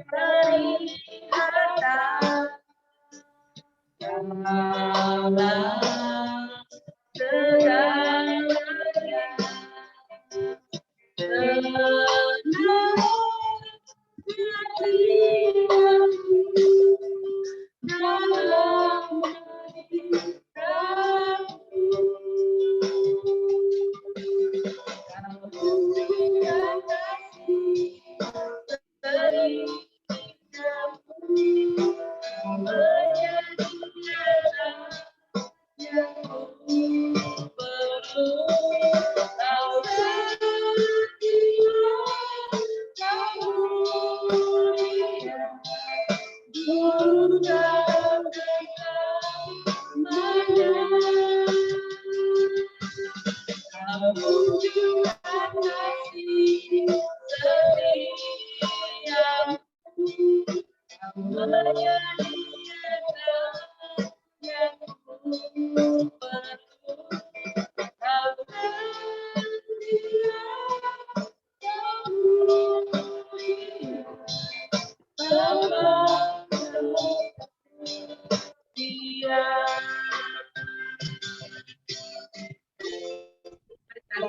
dari harta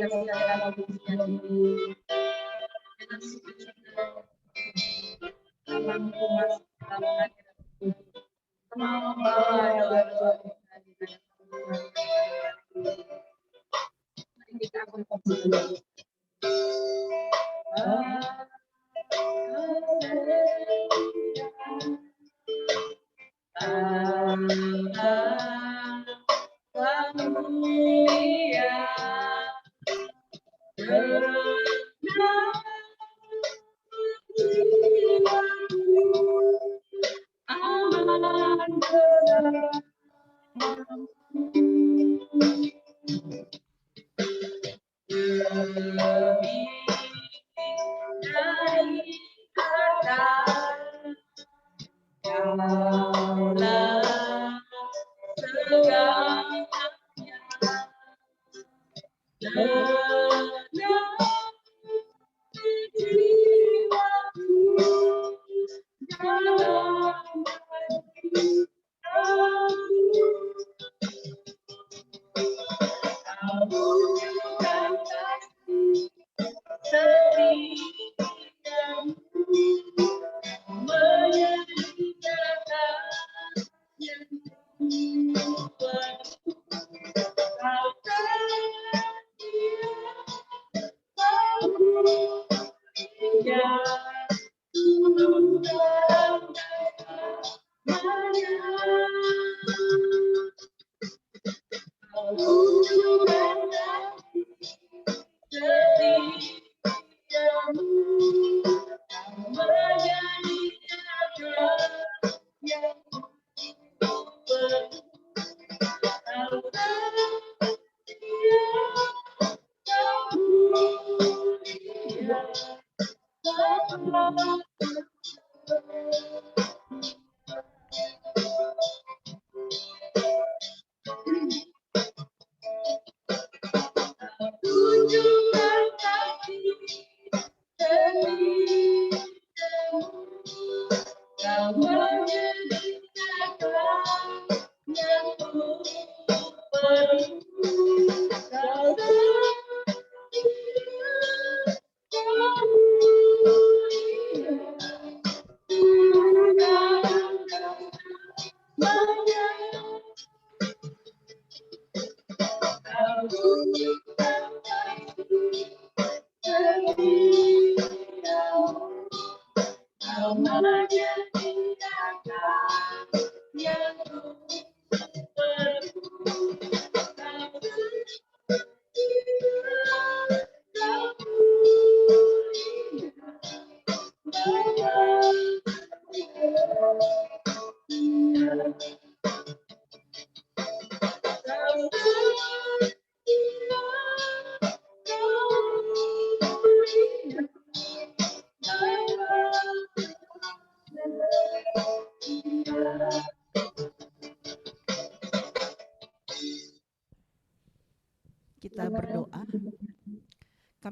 segala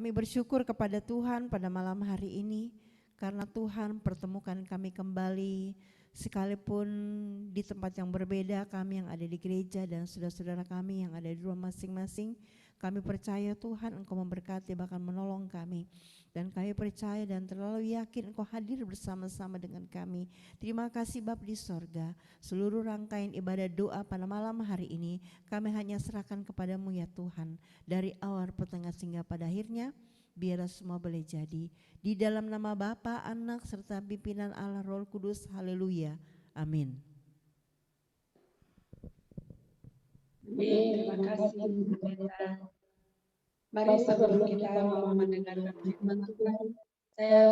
Kami bersyukur kepada Tuhan pada malam hari ini karena Tuhan pertemukan kami kembali, sekalipun di tempat yang berbeda, kami yang ada di gereja dan saudara-saudara kami yang ada di rumah masing-masing. Kami percaya Tuhan Engkau memberkati bahkan menolong kami. Dan kami percaya dan terlalu yakin Engkau hadir bersama-sama dengan kami. Terima kasih Bapa di sorga. Seluruh rangkaian ibadah doa pada malam hari ini kami hanya serahkan kepadamu ya Tuhan. Dari awal, pertengahan sehingga pada akhirnya, biarlah semua boleh jadi. Di dalam nama Bapa, Anak, serta pimpinan Allah Roh Kudus. Haleluya. Amin. Terima kasih Pendeta. Mari sebelum kita mau mendengarkan firman Tuhan, saya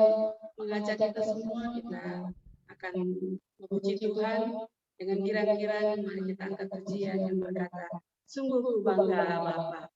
mengajak kita semua, kita akan memuji Tuhan dengan kira-kira. Mari kita angkat pujian yang berkata, sungguh ku bangga Bapa.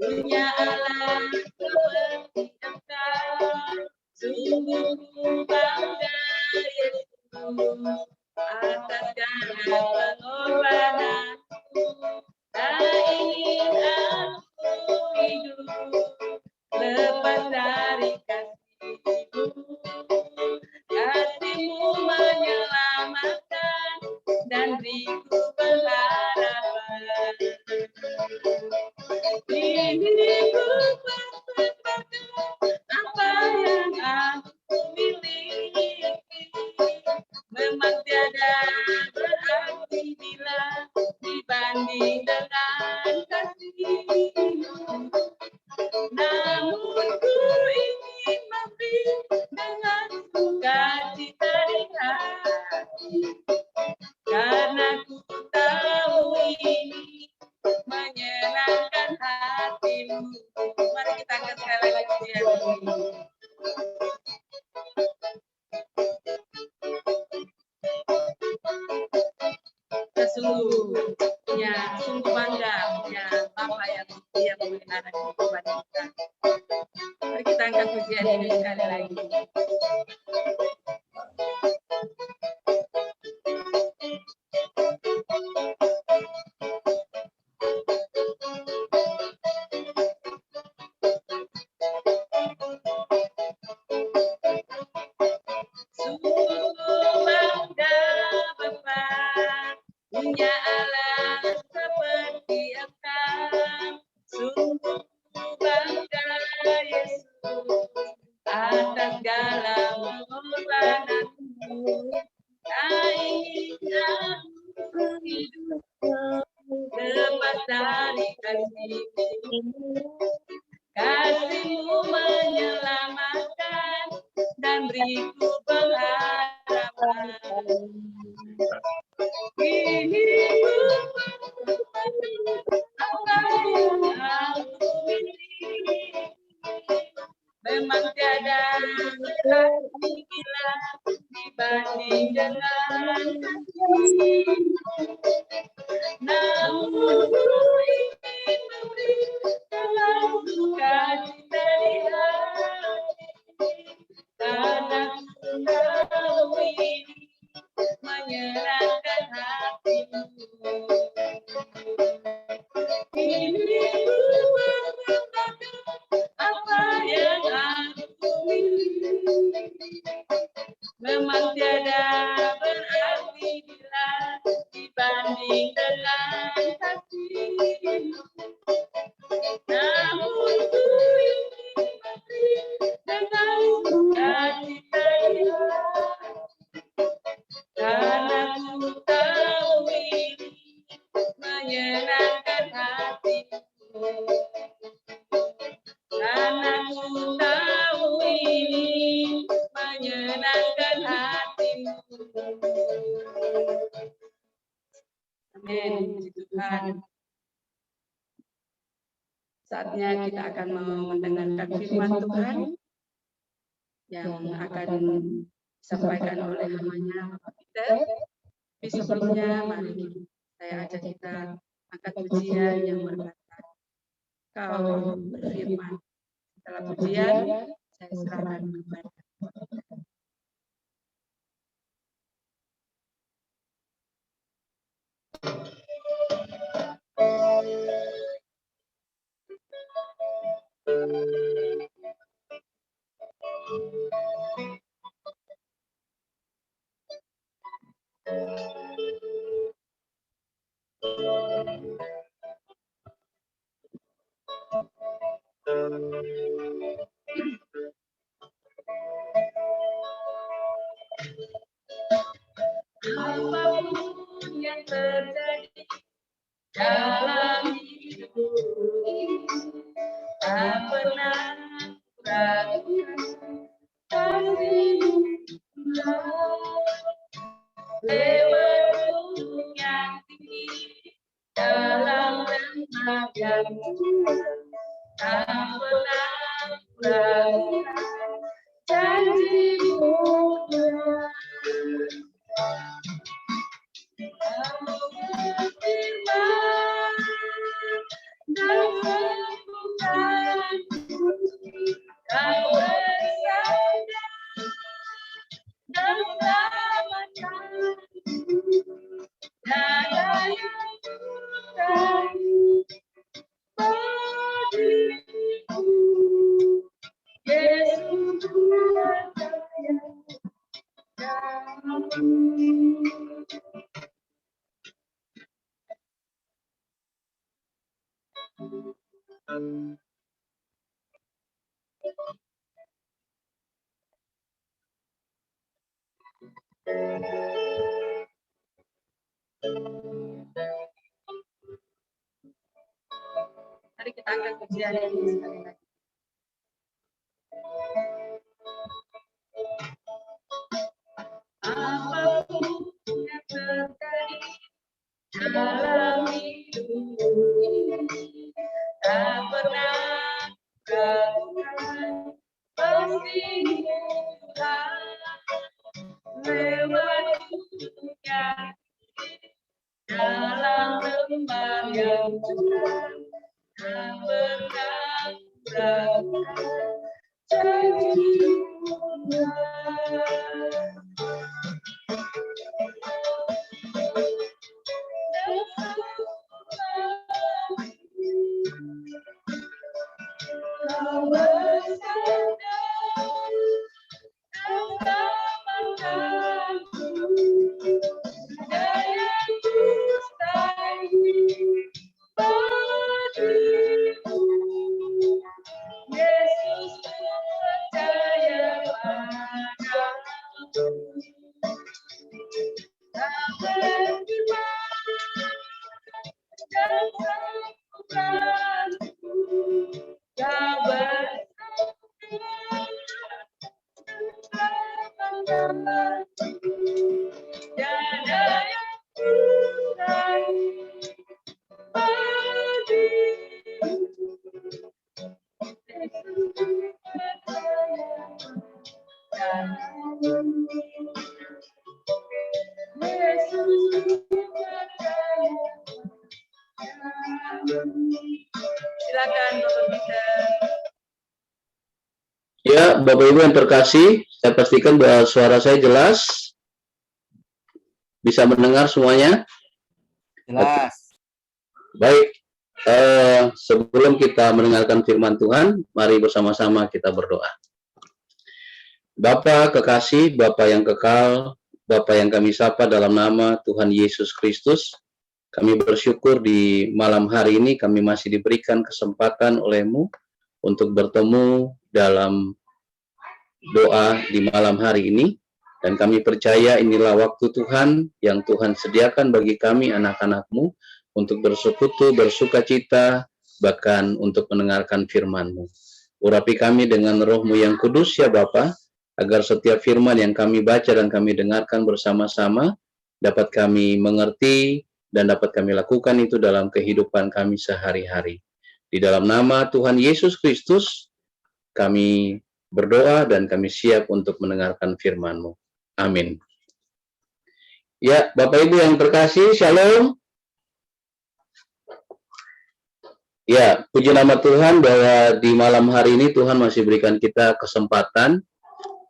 Punya Allah seperti Engkau, sungguh ku bangga Yesus atas segala pengorbananmu. Tak ingin aku hidup lepas dari kasih-Mu. Kasih-Mu menyelamatkan dan beriku pengharapan. Diriku persembahkan apa yang aku miliki, memang tiada berarti bila dibanding dengan kasih-Mu. Namun ku ingin memberi dengan sukacita di hati, karena ku tahu ini menyenangkan hati-Mu. Mari kita angkat sekali lagi pujian ini. Sungguh bangga punya Bapa yang setia memelihara kehidupan kita. Mari kita angkat pujian ini sekali lagi. Sungguh bangga Bapa punya Allah seperti Engkau. Sungguh bangga Yesus atas segala pengorbananmu. Tak ingin aku hidup lepas dari kasih-Mu. Kasih-Mu menyelamatkan dan beriku pengharapan. Diriku apa yang aku miliki, memang tiada berarti bila dibanding dengan kasih-Mu. Namun ku ingin memberi dengan sukacita di hati, karena ku tahu ini menyenangkan hati-Mu. Diriku persembahkan apa yang aku miliki, memang tiada berarti bila dibanding dengan kasih-Mu. Namun ku ingin memberi dengan sukacita di hati, karena ku tahu ini menyenangkan hati-Mu. Karena ku tahu ini menyenangkan hati-Mu. Amin. Puji Tuhan. Saatnya kita akan mendengarkan firman Tuhan yang akan disampaikan oleh hamba-Nya Bapak Peter. Tapi sebelumnya mari saya ajak kita angkat pujian yang berkata, Kau berfirman. Setelah pujian, saya serahkan kepada apapun yang terjadi dalam hidupku ini, tak pernah ragukan kasih-Mu lewat gunung yang tinggi, dalam lembah yang curam, tak pernah ragukan janji-Mu. Kau berfirman dan sembuhkanku, Kau bersabda dan selamatkanku, tiada yang mustahil bagimu. Yesus, ku percaya padamu. Mari kita angkat pujian ini sekali lagi. Apapun yang terjadi dalam hidupku ini, tak pernah ragukan pasti Tuhan lewat gunung yang tinggi, dalam lembah yang curam, tak pernah ragukan janji-Mu Tuhan. Kau bersabda dan selamatkanku, tiada yang mustahil bagimu. Yesus, ku percaya padamu. Kau berfirman dan sembuhkanku, Kau bersabda dan selamatkanku, tiada yang mustahil bagimu. Yesus, ku percaya padamu. Yesus, ku percaya padamu. Silakan Bapak Peter. Ya, Bapak Ibu yang terkasih, saya pastikan bahwa suara saya jelas. Bisa mendengar semuanya? Jelas. Baik, sebelum kita mendengarkan firman Tuhan, mari bersama-sama kita berdoa. Bapa kekasih, Bapa yang kekal, Bapa yang kami sapa dalam nama Tuhan Yesus Kristus, kami bersyukur di malam hari ini kami masih diberikan kesempatan oleh-Mu untuk bertemu dalam doa di malam hari ini, dan kami percaya inilah waktu Tuhan yang Tuhan sediakan bagi kami anak-anak-Mu untuk bersekutu, bersukacita, bahkan untuk mendengarkan firman-Mu. Urapi kami dengan Roh-Mu yang kudus ya Bapa, agar setiap firman yang kami baca dan kami dengarkan bersama-sama dapat kami mengerti dan dapat kami lakukan itu dalam kehidupan kami sehari-hari. Di dalam nama Tuhan Yesus Kristus, kami berdoa dan kami siap untuk mendengarkan firman-Mu. Amin. Ya, Bapak Ibu yang terkasih, Shalom. Ya, puji nama Tuhan bahwa di malam hari ini Tuhan masih berikan kita kesempatan,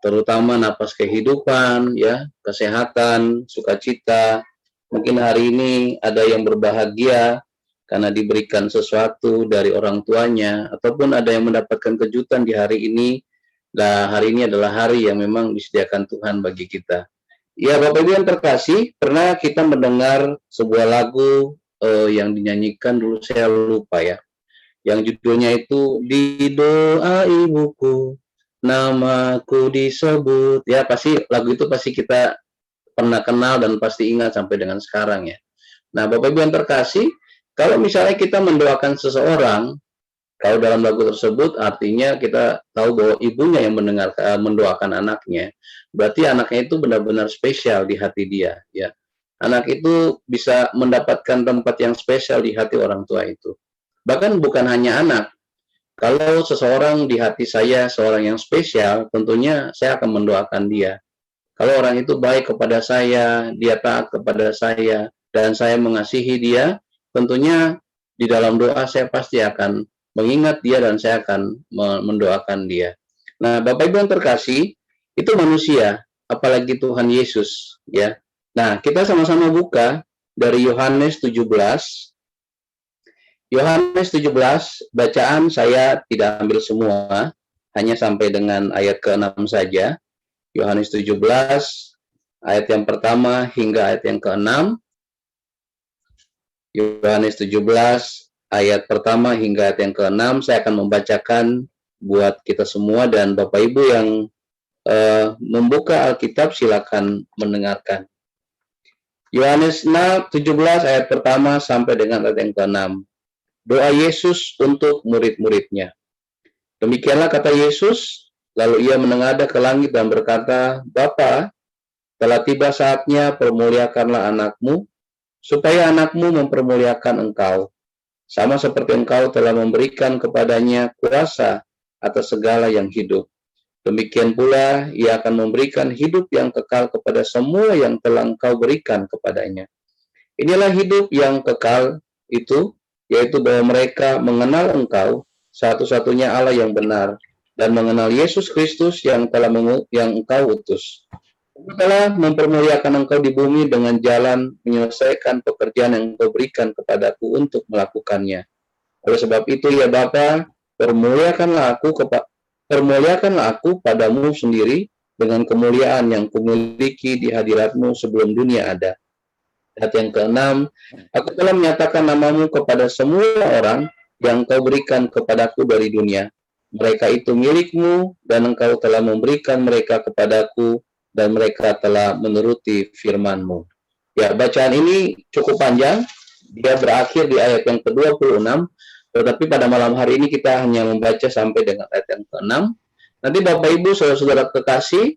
terutama napas kehidupan, ya, kesehatan, sukacita. Mungkin hari ini ada yang berbahagia karena diberikan sesuatu dari orang tuanya, ataupun ada yang mendapatkan kejutan di hari ini. Nah, hari ini adalah hari yang memang disediakan Tuhan bagi kita. Ya, Bapak Ibu yang terkasih, pernah kita mendengar sebuah lagu yang dinyanyikan dulu, saya lupa ya, yang judulnya itu Di Doa Ibuku Namaku Disebut. Ya, pasti lagu itu pasti kita pernah kenal dan pasti ingat sampai dengan sekarang ya. Nah, Bapak Ibu yang terkasih, kalau misalnya kita mendoakan seseorang, kalau dalam lagu tersebut artinya kita tahu bahwa ibunya yang mendoakan anaknya, berarti anaknya itu benar-benar spesial di hati dia ya. Anak itu bisa mendapatkan tempat yang spesial di hati orang tua itu. Bahkan bukan hanya anak. Kalau seseorang di hati saya seorang yang spesial, tentunya saya akan mendoakan dia. Kalau orang itu baik kepada saya, dia taat kepada saya, dan saya mengasihi dia, tentunya di dalam doa saya pasti akan mengingat dia dan saya akan mendoakan dia. Nah, Bapak Ibu yang terkasih, itu manusia, apalagi Tuhan Yesus, ya. Nah, kita sama-sama buka dari Yohanes 17. Yohanes 17, bacaan saya tidak ambil semua, hanya sampai dengan ayat ke-6 saja. Yohanes 17, ayat yang pertama hingga ayat yang ke-6. Yohanes 17, ayat pertama hingga ayat yang ke-6, saya akan membacakan buat kita semua, dan Bapak Ibu yang membuka Alkitab silakan mendengarkan. Yohanes 17, ayat pertama sampai dengan ayat yang ke-6. Doa Yesus untuk murid-muridnya. Demikianlah kata Yesus, lalu ia menengadah ke langit dan berkata, Bapa, telah tiba saatnya, permuliakanlah anakmu, supaya anakmu mempermuliakan engkau, sama seperti engkau telah memberikan kepadanya kuasa atas segala yang hidup. Demikian pula ia akan memberikan hidup yang kekal kepada semua yang telah engkau berikan kepadanya. Inilah hidup yang kekal itu, yaitu bahwa mereka mengenal engkau, satu-satunya Allah yang benar, dan mengenal Yesus Kristus yang engkau utus. Engkau telah mempermuliakan engkau di bumi dengan jalan menyelesaikan pekerjaan yang engkau berikan kepadaku untuk melakukannya. Oleh sebab itu, ya Bapa, permuliakanlah aku padamu sendiri dengan kemuliaan yang kumiliki di hadiratmu sebelum dunia ada. Ayat yang ke-6, aku telah menyatakan namamu kepada semua orang yang kau berikan kepadaku dari dunia. Mereka itu milikmu, dan engkau telah memberikan mereka kepadaku, dan mereka telah menuruti firman-Mu. Ya, bacaan ini cukup panjang, dia berakhir di ayat yang ke-26, tetapi pada malam hari ini kita hanya membaca sampai dengan ayat yang ke-6. Nanti Bapak Ibu, saudara-saudara kekasih,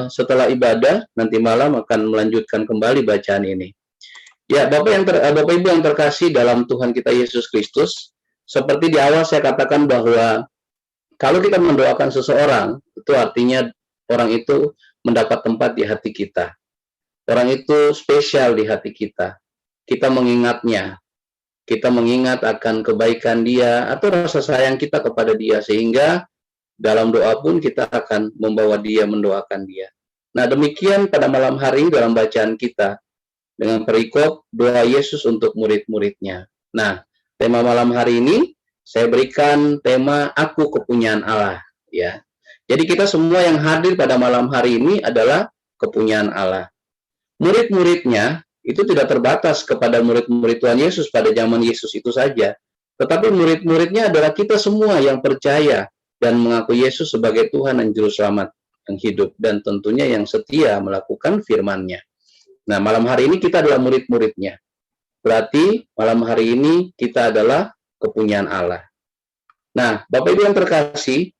setelah ibadah, nanti malam akan melanjutkan kembali bacaan ini. Ya, Bapak Ibu yang terkasih dalam Tuhan kita Yesus Kristus, seperti di awal saya katakan bahwa kalau kita mendoakan seseorang, itu artinya orang itu mendapat tempat di hati kita. Orang itu spesial di hati kita. Kita mengingatnya. Kita mengingat akan kebaikan dia atau rasa sayang kita kepada dia, sehingga dalam doa pun kita akan membawa dia, mendoakan dia. Nah, demikian pada malam hari ini dalam bacaan kita dengan perikop doa Yesus untuk murid-muridnya. Nah, tema malam hari ini saya berikan tema Aku Kepunyaan Allah, ya. Jadi kita semua yang hadir pada malam hari ini adalah kepunyaan Allah. Murid-muridnya itu tidak terbatas kepada murid-murid Tuhan Yesus pada zaman Yesus itu saja, tetapi murid-muridnya adalah kita semua yang percaya dan mengaku Yesus sebagai Tuhan dan Juru Selamat yang hidup, dan tentunya yang setia melakukan firman-Nya. Nah, malam hari ini kita adalah murid-muridnya. Berarti malam hari ini kita adalah kepunyaan Allah. Nah, Bapak Ibu yang terkasih,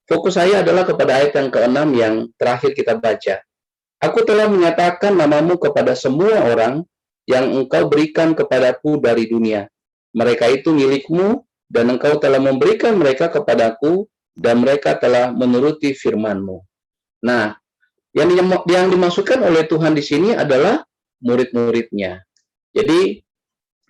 fokus saya adalah kepada ayat yang ke-6 yang terakhir kita baca. Aku telah menyatakan namamu kepada semua orang yang engkau berikan kepadaku dari dunia. Mereka itu milikmu, dan engkau telah memberikan mereka kepadaku, dan mereka telah menuruti firman-Mu. Nah, yang dimaksudkan oleh Tuhan di sini adalah murid-muridnya. Jadi,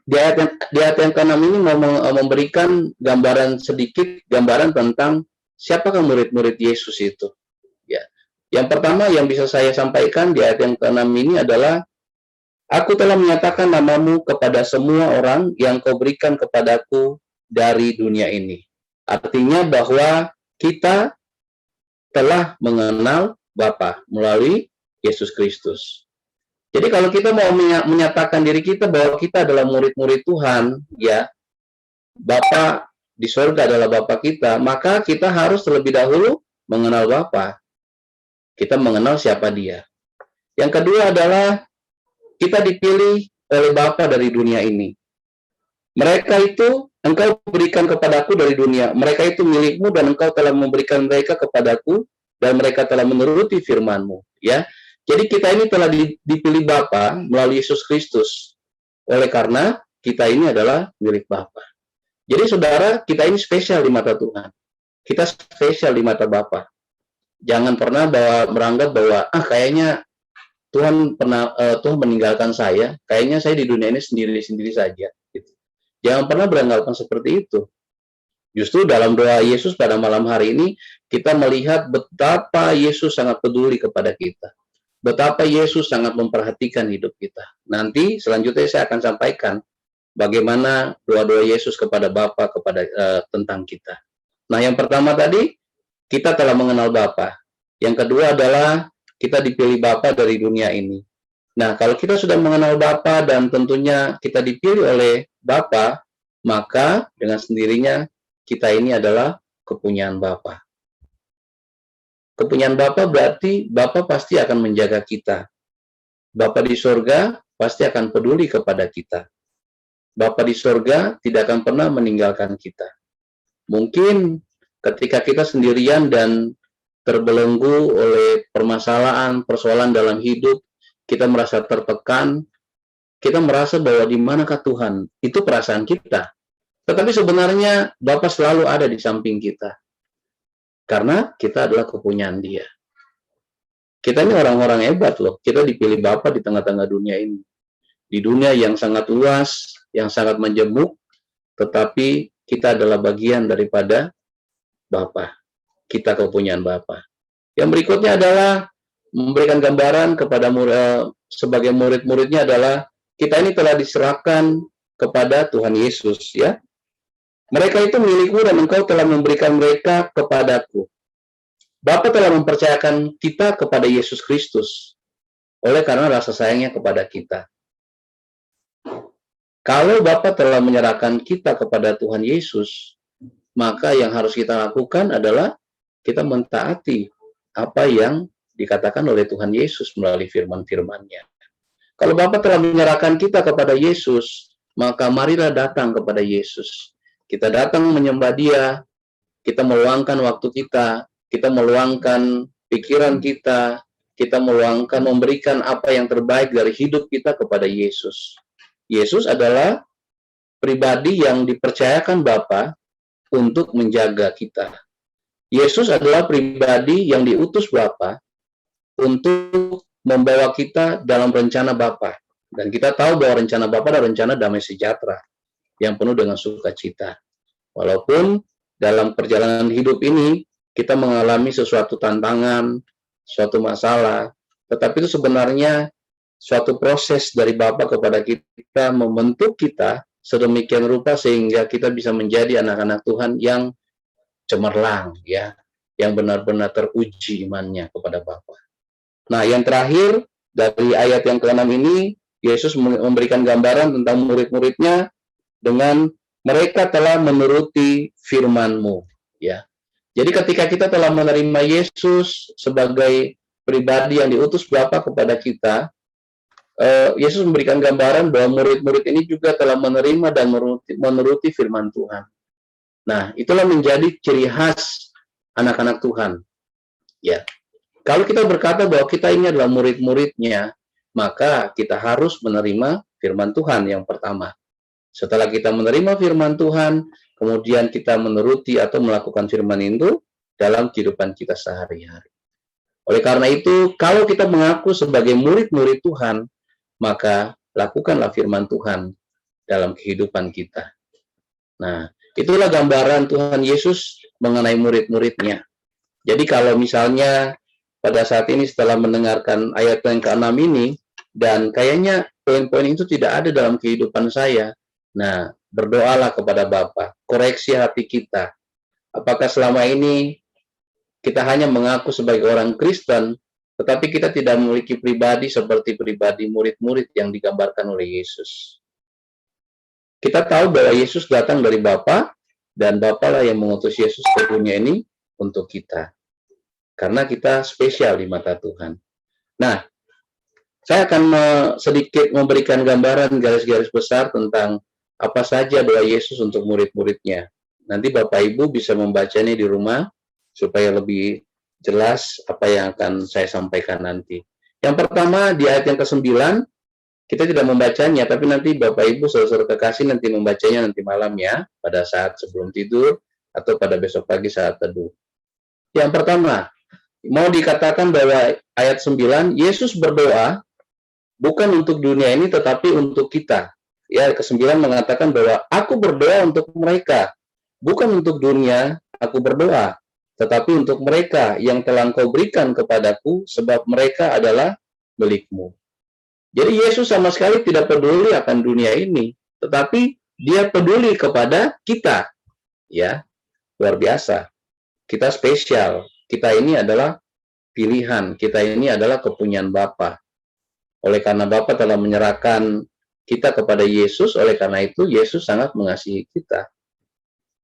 di ayat yang ke-6 ini mau memberikan gambaran sedikit, gambaran tentang siapakah murid-murid Yesus itu. Ya. Yang pertama yang bisa saya sampaikan di ayat yang ke-6 ini adalah, aku telah menyatakan namamu kepada semua orang yang kau berikan kepadaku dari dunia ini. Artinya bahwa kita telah mengenal Bapa melalui Yesus Kristus. Jadi kalau kita mau menyatakan diri kita bahwa kita adalah murid-murid Tuhan, ya, Bapa di surga adalah Bapa kita, maka kita harus terlebih dahulu mengenal Bapa. Kita mengenal siapa Dia. Yang kedua adalah kita dipilih oleh Bapa dari dunia ini. Mereka itu engkau berikan kepadaku dari dunia. Mereka itu milikmu dan engkau telah memberikan mereka kepadaku dan mereka telah menuruti firman-Mu. Ya, jadi kita ini telah dipilih Bapa melalui Yesus Kristus. Oleh karena kita ini adalah milik Bapa. Jadi saudara, kita ini spesial di mata Tuhan. Kita spesial di mata Bapa. Jangan pernah meranggap bahwa kayaknya Tuhan meninggalkan saya. Kayaknya saya di dunia ini sendiri-sendiri saja. Gitu. Jangan pernah beranggapan seperti itu. Justru dalam doa Yesus pada malam hari ini kita melihat betapa Yesus sangat peduli kepada kita. Betapa Yesus sangat memperhatikan hidup kita. Nanti selanjutnya saya akan sampaikan bagaimana doa-doa Yesus kepada Bapa tentang kita. Nah, yang pertama tadi kita telah mengenal Bapa. Yang kedua adalah kita dipilih Bapa dari dunia ini. Nah, kalau kita sudah mengenal Bapa dan tentunya kita dipilih oleh Bapa, maka dengan sendirinya kita ini adalah kepunyaan Bapa. Kepunyaan Bapa berarti Bapa pasti akan menjaga kita. Bapa di surga pasti akan peduli kepada kita. Bapa di surga tidak akan pernah meninggalkan kita. Mungkin ketika kita sendirian dan terbelenggu oleh persoalan dalam hidup, kita merasa tertekan, kita merasa bahwa di manakah Tuhan? Itu perasaan kita. Tetapi sebenarnya Bapa selalu ada di samping kita. Karena kita adalah kepunyaan Dia. Kita ini orang-orang hebat loh. Kita dipilih Bapa di tengah-tengah dunia ini. Di dunia yang sangat luas, yang sangat menjemuk, tetapi kita adalah bagian daripada Bapa. Kita kepunyaan Bapa. Yang berikutnya adalah memberikan gambaran kepada sebagai murid-muridnya adalah kita ini telah diserahkan kepada Tuhan Yesus, ya. Mereka itu milikmu dan engkau telah memberikan mereka kepadaku. Bapa telah mempercayakan kita kepada Yesus Kristus oleh karena rasa sayangnya kepada kita. Kalau Bapa telah menyerahkan kita kepada Tuhan Yesus, maka yang harus kita lakukan adalah kita mentaati apa yang dikatakan oleh Tuhan Yesus melalui firman-firman-Nya. Kalau Bapa telah menyerahkan kita kepada Yesus, maka marilah datang kepada Yesus. Kita datang menyembah Dia, kita meluangkan waktu kita meluangkan pikiran kita meluangkan memberikan apa yang terbaik dari hidup kita kepada Yesus. Yesus adalah pribadi yang dipercayakan Bapa untuk menjaga kita. Yesus adalah pribadi yang diutus Bapa untuk membawa kita dalam rencana Bapa. Dan kita tahu bahwa rencana Bapa adalah rencana damai sejahtera yang penuh dengan sukacita. Walaupun dalam perjalanan hidup ini kita mengalami sesuatu tantangan, suatu masalah, tetapi itu sebenarnya suatu proses dari Bapa kepada kita membentuk kita sedemikian rupa sehingga kita bisa menjadi anak-anak Tuhan yang cemerlang, ya, yang benar-benar teruji imannya kepada Bapa. Nah, yang terakhir dari ayat yang ke-6 ini, Yesus memberikan gambaran tentang murid-muridnya dengan mereka telah menuruti firman-Mu, ya. Jadi ketika kita telah menerima Yesus sebagai pribadi yang diutus Bapa kepada kita, Yesus memberikan gambaran bahwa murid-murid ini juga telah menerima dan menuruti firman Tuhan. Nah, itulah menjadi ciri khas anak-anak Tuhan. Ya. Kalau kita berkata bahwa kita ini adalah murid-muridnya, maka kita harus menerima firman Tuhan yang pertama. Setelah kita menerima firman Tuhan, kemudian kita menuruti atau melakukan firman itu dalam kehidupan kita sehari-hari. Oleh karena itu, kalau kita mengaku sebagai murid-murid Tuhan, maka lakukanlah firman Tuhan dalam kehidupan kita. Nah, itulah gambaran Tuhan Yesus mengenai murid-muridnya. Jadi kalau misalnya pada saat ini setelah mendengarkan ayat yang ke-6 ini, dan kayaknya poin-poin itu tidak ada dalam kehidupan saya, nah, berdoalah kepada Bapa, koreksi hati kita. Apakah selama ini kita hanya mengaku sebagai orang Kristen, tetapi kita tidak memiliki pribadi seperti pribadi murid-murid yang digambarkan oleh Yesus. Kita tahu bahwa Yesus datang dari Bapa, dan Bapa lah yang mengutus Yesus ke dunia ini untuk kita. Karena kita spesial di mata Tuhan. Nah, saya akan sedikit memberikan gambaran garis-garis besar tentang apa saja doa Yesus untuk murid-muridnya. Nanti Bapak Ibu bisa membacanya di rumah, supaya lebih jelas apa yang akan saya sampaikan nanti. Yang pertama, di ayat yang ke-9, kita tidak membacanya, tapi nanti Bapak Ibu saudara-saudara kekasih nanti membacanya nanti malam ya, pada saat sebelum tidur, atau pada besok pagi saat teduh. Yang pertama, mau dikatakan bahwa ayat 9, Yesus berdoa bukan untuk dunia ini, tetapi untuk kita. Ya, ke-9 mengatakan bahwa aku berdoa untuk mereka, bukan untuk dunia, aku berdoa, tetapi untuk mereka yang telah Engkau berikan kepadaku, sebab mereka adalah milik-Mu. Jadi Yesus sama sekali tidak peduli akan dunia ini, tetapi Dia peduli kepada kita. Ya, luar biasa. Kita spesial. Kita ini adalah pilihan. Kita ini adalah kepunyaan Bapa. Oleh karena Bapa telah menyerahkan kita kepada Yesus, oleh karena itu Yesus sangat mengasihi kita.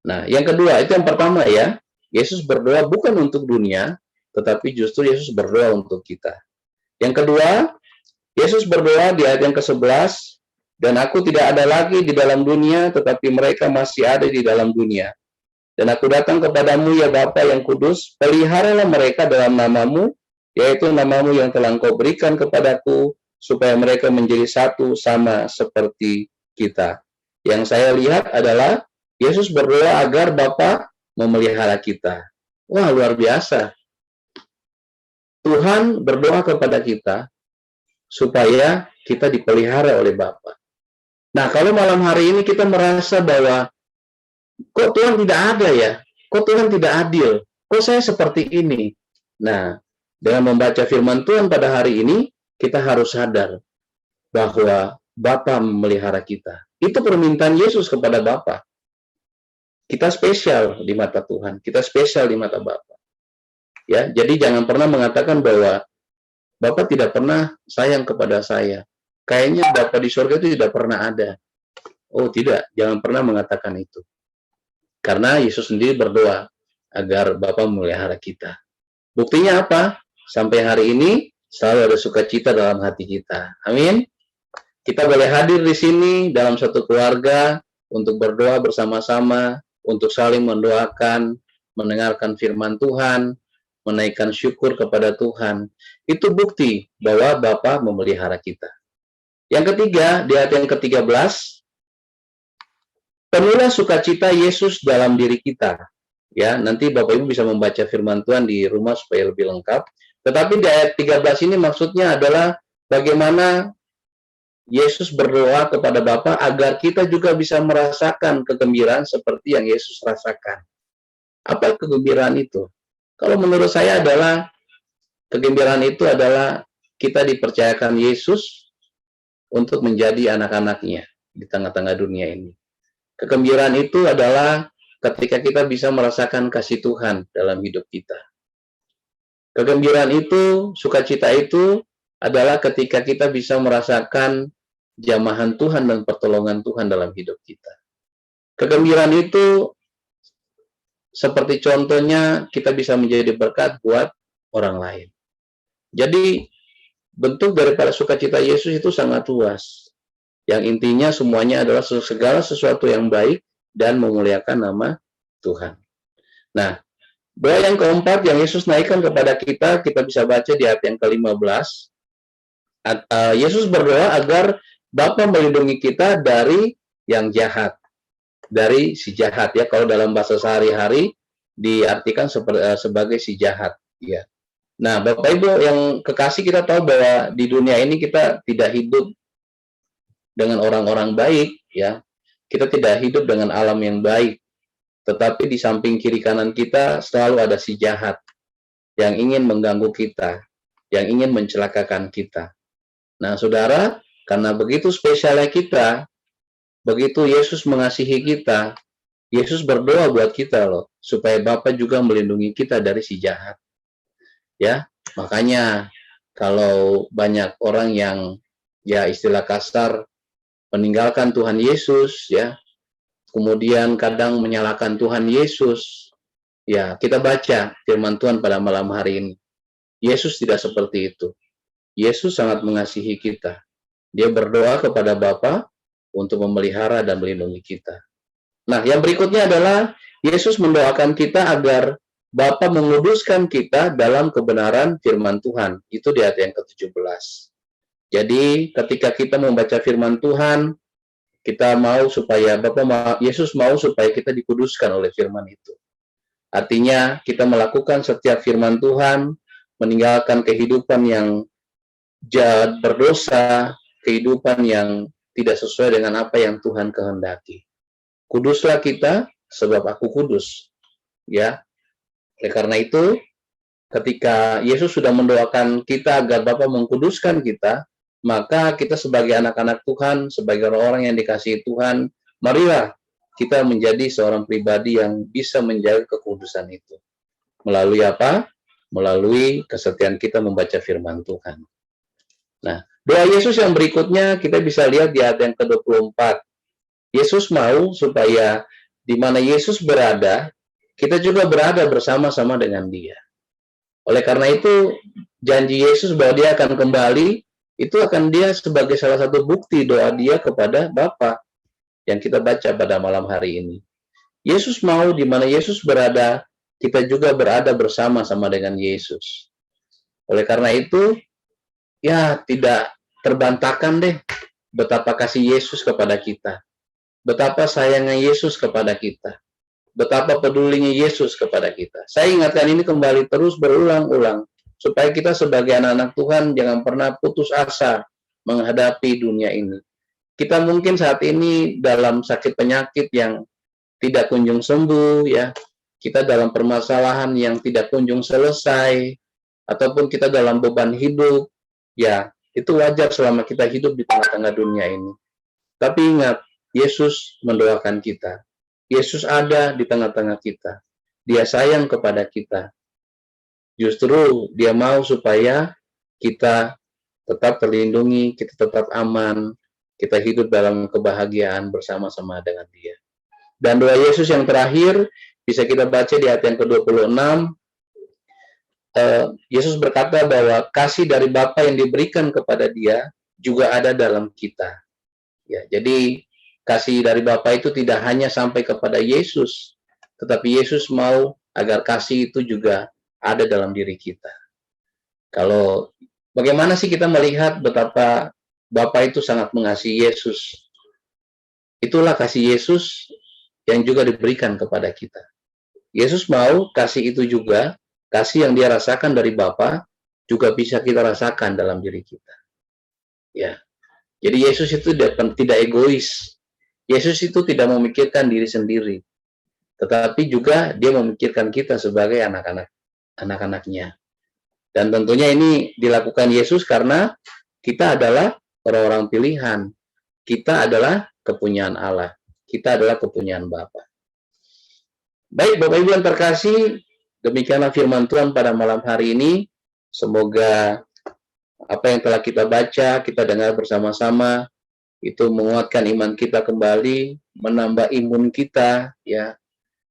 Nah, yang kedua, itu yang pertama ya. Yesus berdoa bukan untuk dunia, tetapi justru Yesus berdoa untuk kita. Yang kedua, Yesus berdoa di ayat yang ke-11, dan aku tidak ada lagi di dalam dunia, tetapi mereka masih ada di dalam dunia. Dan aku datang kepadamu, ya Bapa yang kudus, peliharalah mereka dalam namamu, yaitu namamu yang telah Engkau berikan kepadaku, supaya mereka menjadi satu sama seperti kita. Yang saya lihat adalah, Yesus berdoa agar Bapa memelihara kita. Wah, luar biasa. Tuhan berdoa kepada kita, supaya kita dipelihara oleh Bapa. Nah, kalau malam hari ini kita merasa bahwa kok Tuhan tidak ada ya? Kok Tuhan tidak adil? Kok saya seperti ini? Nah, dengan membaca firman Tuhan pada hari ini, kita harus sadar bahwa Bapa memelihara kita. Itu permintaan Yesus kepada Bapa. Kita spesial di mata Tuhan. Kita spesial di mata Bapa. Ya, jadi jangan pernah mengatakan bahwa Bapak tidak pernah sayang kepada saya. Kayaknya Bapak di surga itu tidak pernah ada. Oh tidak, jangan pernah mengatakan itu. Karena Yesus sendiri berdoa agar Bapa memelihara kita. Buktinya apa? Sampai hari ini selalu ada sukacita dalam hati kita. Amin. Kita boleh hadir di sini dalam satu keluarga untuk berdoa bersama-sama, untuk saling mendoakan, mendengarkan firman Tuhan, menaikkan syukur kepada Tuhan. Itu bukti bahwa Bapa memelihara kita. Yang ketiga, di ayat yang ke-13, penuhlah sukacita Yesus dalam diri kita. Ya, nanti Bapak Ibu bisa membaca firman Tuhan di rumah supaya lebih lengkap. Tetapi di ayat 13 ini maksudnya adalah bagaimana Yesus berdoa kepada Bapa agar kita juga bisa merasakan kegembiraan seperti yang Yesus rasakan. Apa kegembiraan itu? Kalau menurut saya adalah kegembiraan itu adalah kita dipercayakan Yesus untuk menjadi anak-anaknya di tengah-tengah dunia ini. Kegembiraan itu adalah ketika kita bisa merasakan kasih Tuhan dalam hidup kita. Kegembiraan itu, sukacita itu adalah ketika kita bisa merasakan jamahan Tuhan dan pertolongan Tuhan dalam hidup kita. Kegembiraan itu seperti contohnya kita bisa menjadi berkat buat orang lain. Jadi bentuk daripada sukacita Yesus itu sangat luas. Yang intinya semuanya adalah segala sesuatu yang baik dan memuliakan nama Tuhan. Nah, doa yang keempat yang Yesus naikkan kepada kita, kita bisa baca di ayat yang ke-15. Yesus berdoa agar Bapa melindungi kita dari yang jahat, dari si jahat ya. Kalau dalam bahasa sehari-hari diartikan sebagai si jahat ya. Nah, Bapak Ibu yang kekasih, kita tahu bahwa di dunia ini kita tidak hidup dengan orang-orang baik ya. Kita tidak hidup dengan alam yang baik. Tetapi di samping kiri kanan kita selalu ada si jahat yang ingin mengganggu kita, yang ingin mencelakakan kita. Nah, saudara, karena begitu spesialnya kita, begitu Yesus mengasihi kita, Yesus berdoa buat kita loh, supaya Bapa juga melindungi kita dari si jahat. Ya, makanya kalau banyak orang yang ya istilah kasar meninggalkan Tuhan Yesus ya, kemudian kadang menyalahkan Tuhan Yesus. Ya, kita baca firman Tuhan pada malam hari ini. Yesus tidak seperti itu. Yesus sangat mengasihi kita. Dia berdoa kepada Bapa untuk memelihara dan melindungi kita. Nah, yang berikutnya adalah Yesus mendoakan kita agar Bapa menguduskan kita dalam kebenaran firman Tuhan. Itu di ayat yang ke-17. Jadi, ketika kita membaca firman Tuhan, kita mau supaya Yesus mau supaya kita dikuduskan oleh firman itu. Artinya kita melakukan setiap firman Tuhan, meninggalkan kehidupan yang jahat, berdosa, kehidupan yang tidak sesuai dengan apa yang Tuhan kehendaki. Kuduslah kita sebab aku kudus. Ya. Oleh karena itu, ketika Yesus sudah mendoakan kita agar Bapa mengkuduskan kita, maka kita sebagai anak-anak Tuhan, sebagai orang-orang yang dikasihi Tuhan, marilah kita menjadi seorang pribadi yang bisa menjaga kekudusan itu. Melalui apa? Melalui kesetiaan kita membaca firman Tuhan. Nah, doa Yesus yang berikutnya kita bisa lihat di ayat yang ke-24. Yesus mau supaya di mana Yesus berada, kita juga berada bersama-sama dengan Dia. Oleh karena itu, janji Yesus bahwa Dia akan kembali, itu akan Dia sebagai salah satu bukti doa Dia kepada Bapa yang kita baca pada malam hari ini. Yesus mau di mana Yesus berada, kita juga berada bersama-sama dengan Yesus. Oleh karena itu, ya tidak terbantahkan deh betapa kasih Yesus kepada kita. Betapa sayangnya Yesus kepada kita. Betapa pedulinya Yesus kepada kita. Saya ingatkan ini kembali terus berulang-ulang. Supaya kita sebagai anak-anak Tuhan jangan pernah putus asa menghadapi dunia ini. Kita mungkin saat ini dalam sakit penyakit yang tidak kunjung sembuh, ya. Kita dalam permasalahan yang tidak kunjung selesai, ataupun kita dalam beban hidup, ya, itu wajar selama kita hidup di tengah-tengah dunia ini. Tapi ingat, Yesus mendoakan kita. Yesus ada di tengah-tengah kita. Dia sayang kepada kita. Justru Dia mau supaya kita tetap terlindungi, kita tetap aman, kita hidup dalam kebahagiaan bersama-sama dengan Dia. Dan doa Yesus yang terakhir bisa kita baca di ayat yang ke-26. Yesus berkata bahwa kasih dari Bapa yang diberikan kepada Dia juga ada dalam kita. Ya, jadi kasih dari Bapa itu tidak hanya sampai kepada Yesus, tetapi Yesus mau agar kasih itu juga ada dalam diri kita. Kalau bagaimana sih kita melihat betapa Bapa itu sangat mengasihi Yesus? Itulah kasih Yesus yang juga diberikan kepada kita. Yesus mau kasih itu juga, kasih yang Dia rasakan dari Bapa juga bisa kita rasakan dalam diri kita. Ya. Jadi Yesus itu tidak egois. Yesus itu tidak memikirkan diri sendiri, tetapi juga Dia memikirkan kita sebagai anak-anaknya. Dan tentunya ini dilakukan Yesus karena kita adalah orang-orang pilihan. Kita adalah kepunyaan Allah. Kita adalah kepunyaan Bapa. Baik, Bapak Ibu yang terkasih, demikianlah firman Tuhan pada malam hari ini. Semoga apa yang telah kita baca, kita dengar bersama-sama, itu menguatkan iman kita kembali, menambah imun kita, ya,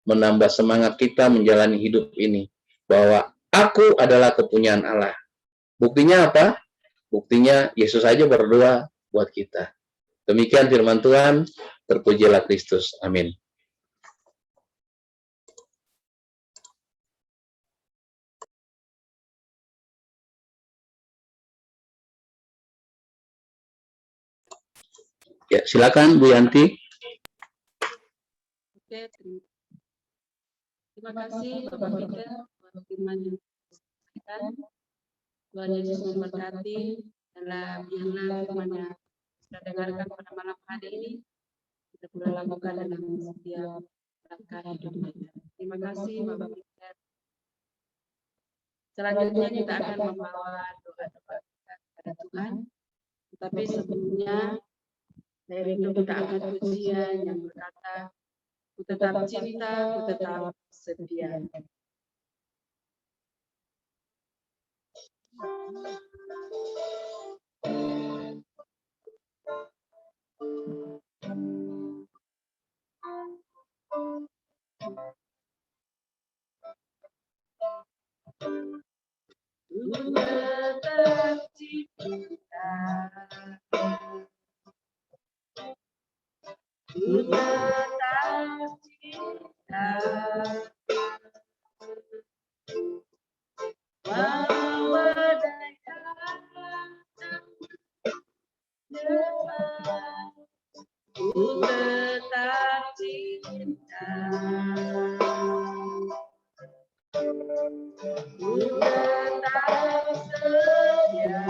menambah semangat kita menjalani hidup ini. Bahwa aku adalah kepunyaan Allah. Buktinya apa? Buktinya Yesus saja berdoa buat kita. Demikian firman Tuhan, terpujilah Kristus. Amin. Ya, silakan Bu Yanti. Oke, terima kasih Bapak Peter buat firman yang disampaikan. Tuhan Yesus memberkati dalam biarlah firman yang kita dengarkan pada malam hari ini kita boleh lakukan dalam setiap langkah hidup kita. Terima kasih Bapak Peter. Selanjutnya kita akan membawa doa-doa kita kepada Tuhan. Tetapi sebelumnya saya rindu kita akan pujian yang berkata, ku tetap cinta, ku tetap setia. Ku tetap cinta, ku tetap cinta, walau badai datang depan, ku tetap cinta, ku tetap setia,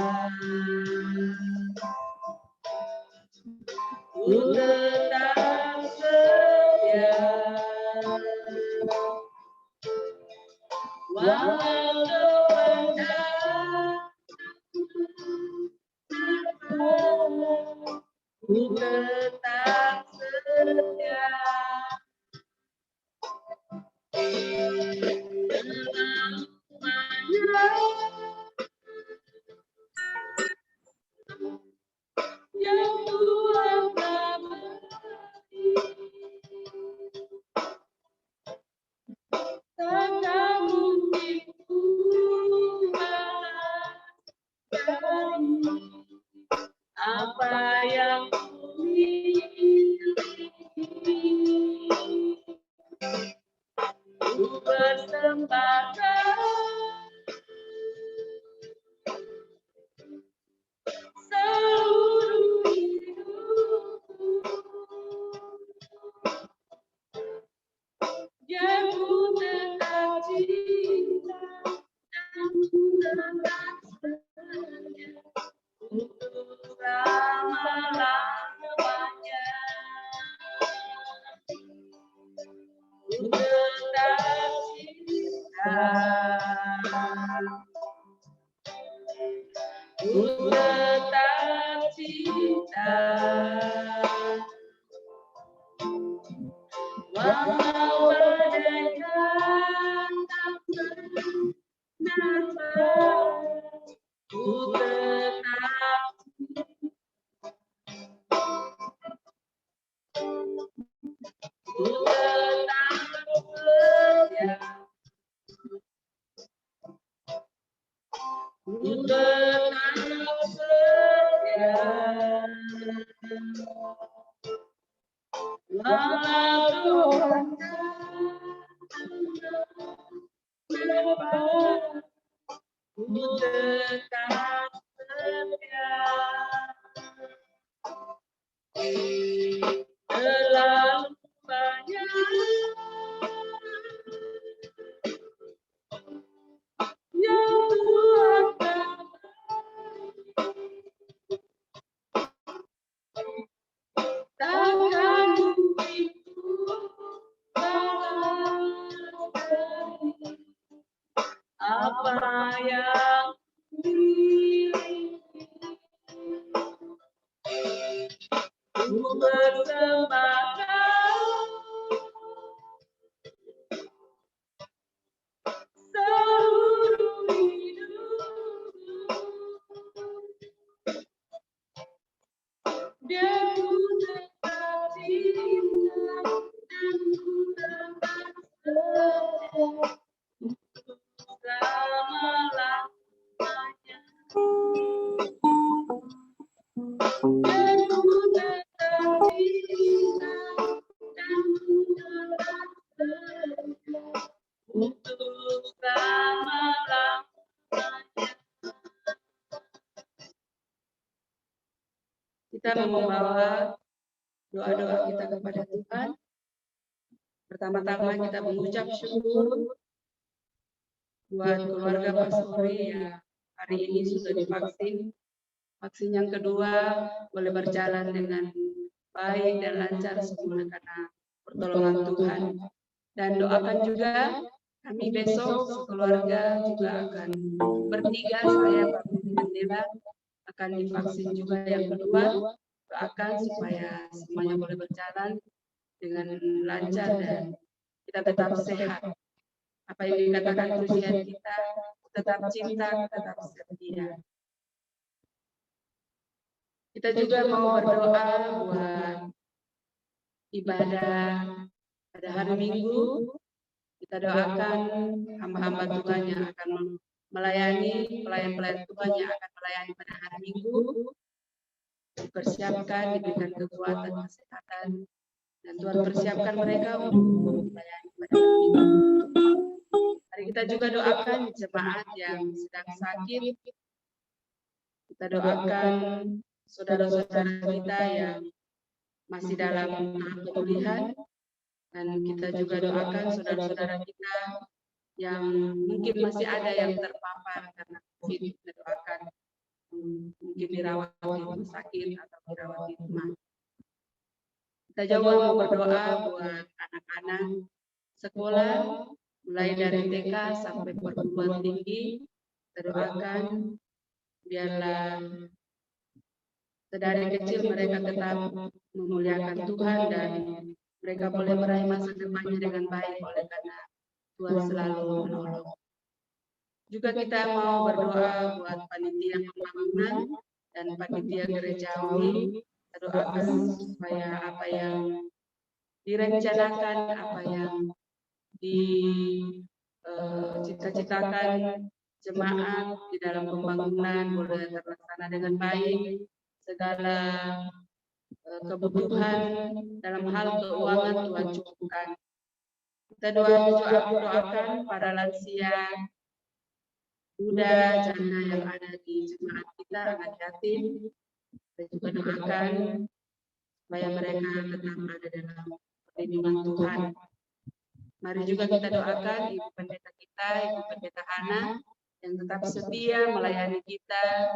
ku tetap setia, walau depan datang, ku tetap setia. Yang Tuhan telah beri, takkan mungkin ku balas apa yang ku miliki. Ku persembahkan seluruh hidupku, yang ku tetap cinta dan ku tetap setia untuk selama-lamanya. Ku tetap cinta, ku tetap cinta, walau badai datang menerpa, ku tetap setia, ku tetap setia, walau Tuhan menerpa, ku tetap setia. Terlalu banyak yang Tuhan takkan mungkin ku balas apa yang ku miliki. Ku persembahkan seluruh hidupku, biar ku tetap cinta dan ku tetap setia untuk selama-lamanya. Dan ku tetap cinta dan ku tetap setia untuk selama-lamanya. Kita membawa doa-doa kita kepada Tuhan. Pertama-tama kita mengucap syukur buat keluarga Pastori yang hari ini sudah divaksin. Vaksin yang kedua boleh berjalan dengan baik dan lancar semua karena pertolongan Tuhan. Dan doakan juga kami besok sekeluarga juga akan bertiga, saya Pak Pendeta akan divaksin juga yang kedua. Doakan supaya semuanya boleh berjalan dengan lancar dan kita tetap sehat. Apa yang dikatakan Tuhan kita, tetap cinta, tetap setia. Kita juga mau berdoa buat ibadah pada hari Minggu. Kita doakan hamba-hamba Tuhan yang akan melayani, pelayan-pelayan Tuhan yang akan melayani pada hari Minggu. Dipersiapkan, diberikan kekuatan, kesehatan, dan Tuhan persiapkan mereka untuk melayani pada hari Minggu. Hari kita juga doakan jemaat yang sedang sakit. Kita doakan saudara-saudara kita yang masih dalam tahap pemulihan, dan kita juga doakan saudara-saudara kita yang mungkin masih ada yang terpapar karena COVID. Kita doakan mungkin dirawat di rumah sakit atau dirawat di rumah. Kita juga mau berdoa buat anak-anak sekolah mulai dari TK sampai perguruan tinggi. Kita doakan biarlah sedari kecil mereka tetap memuliakan Tuhan dan mereka boleh meraih masa depannya dengan baik oleh karena Tuhan selalu menolong. Juga kita mau berdoa buat panitia pembangunan dan panitia gerejawi. Kita doakan supaya apa yang direncanakan, apa yang dicita-citakan jemaat di dalam pembangunan boleh terlaksana dengan baik. Segala kebutuhan dalam hal keuangan Tuhan cukupkan. Kita doakan para lansia, duda, janda yang ada di jemaat kita, anak yatim. Kita juga doakan supaya mereka tetap ada dalam perlindungan Tuhan. Mari juga kita doakan Ibu Pendeta kita, Ibu Pendeta Hana, yang tetap setia melayani kita.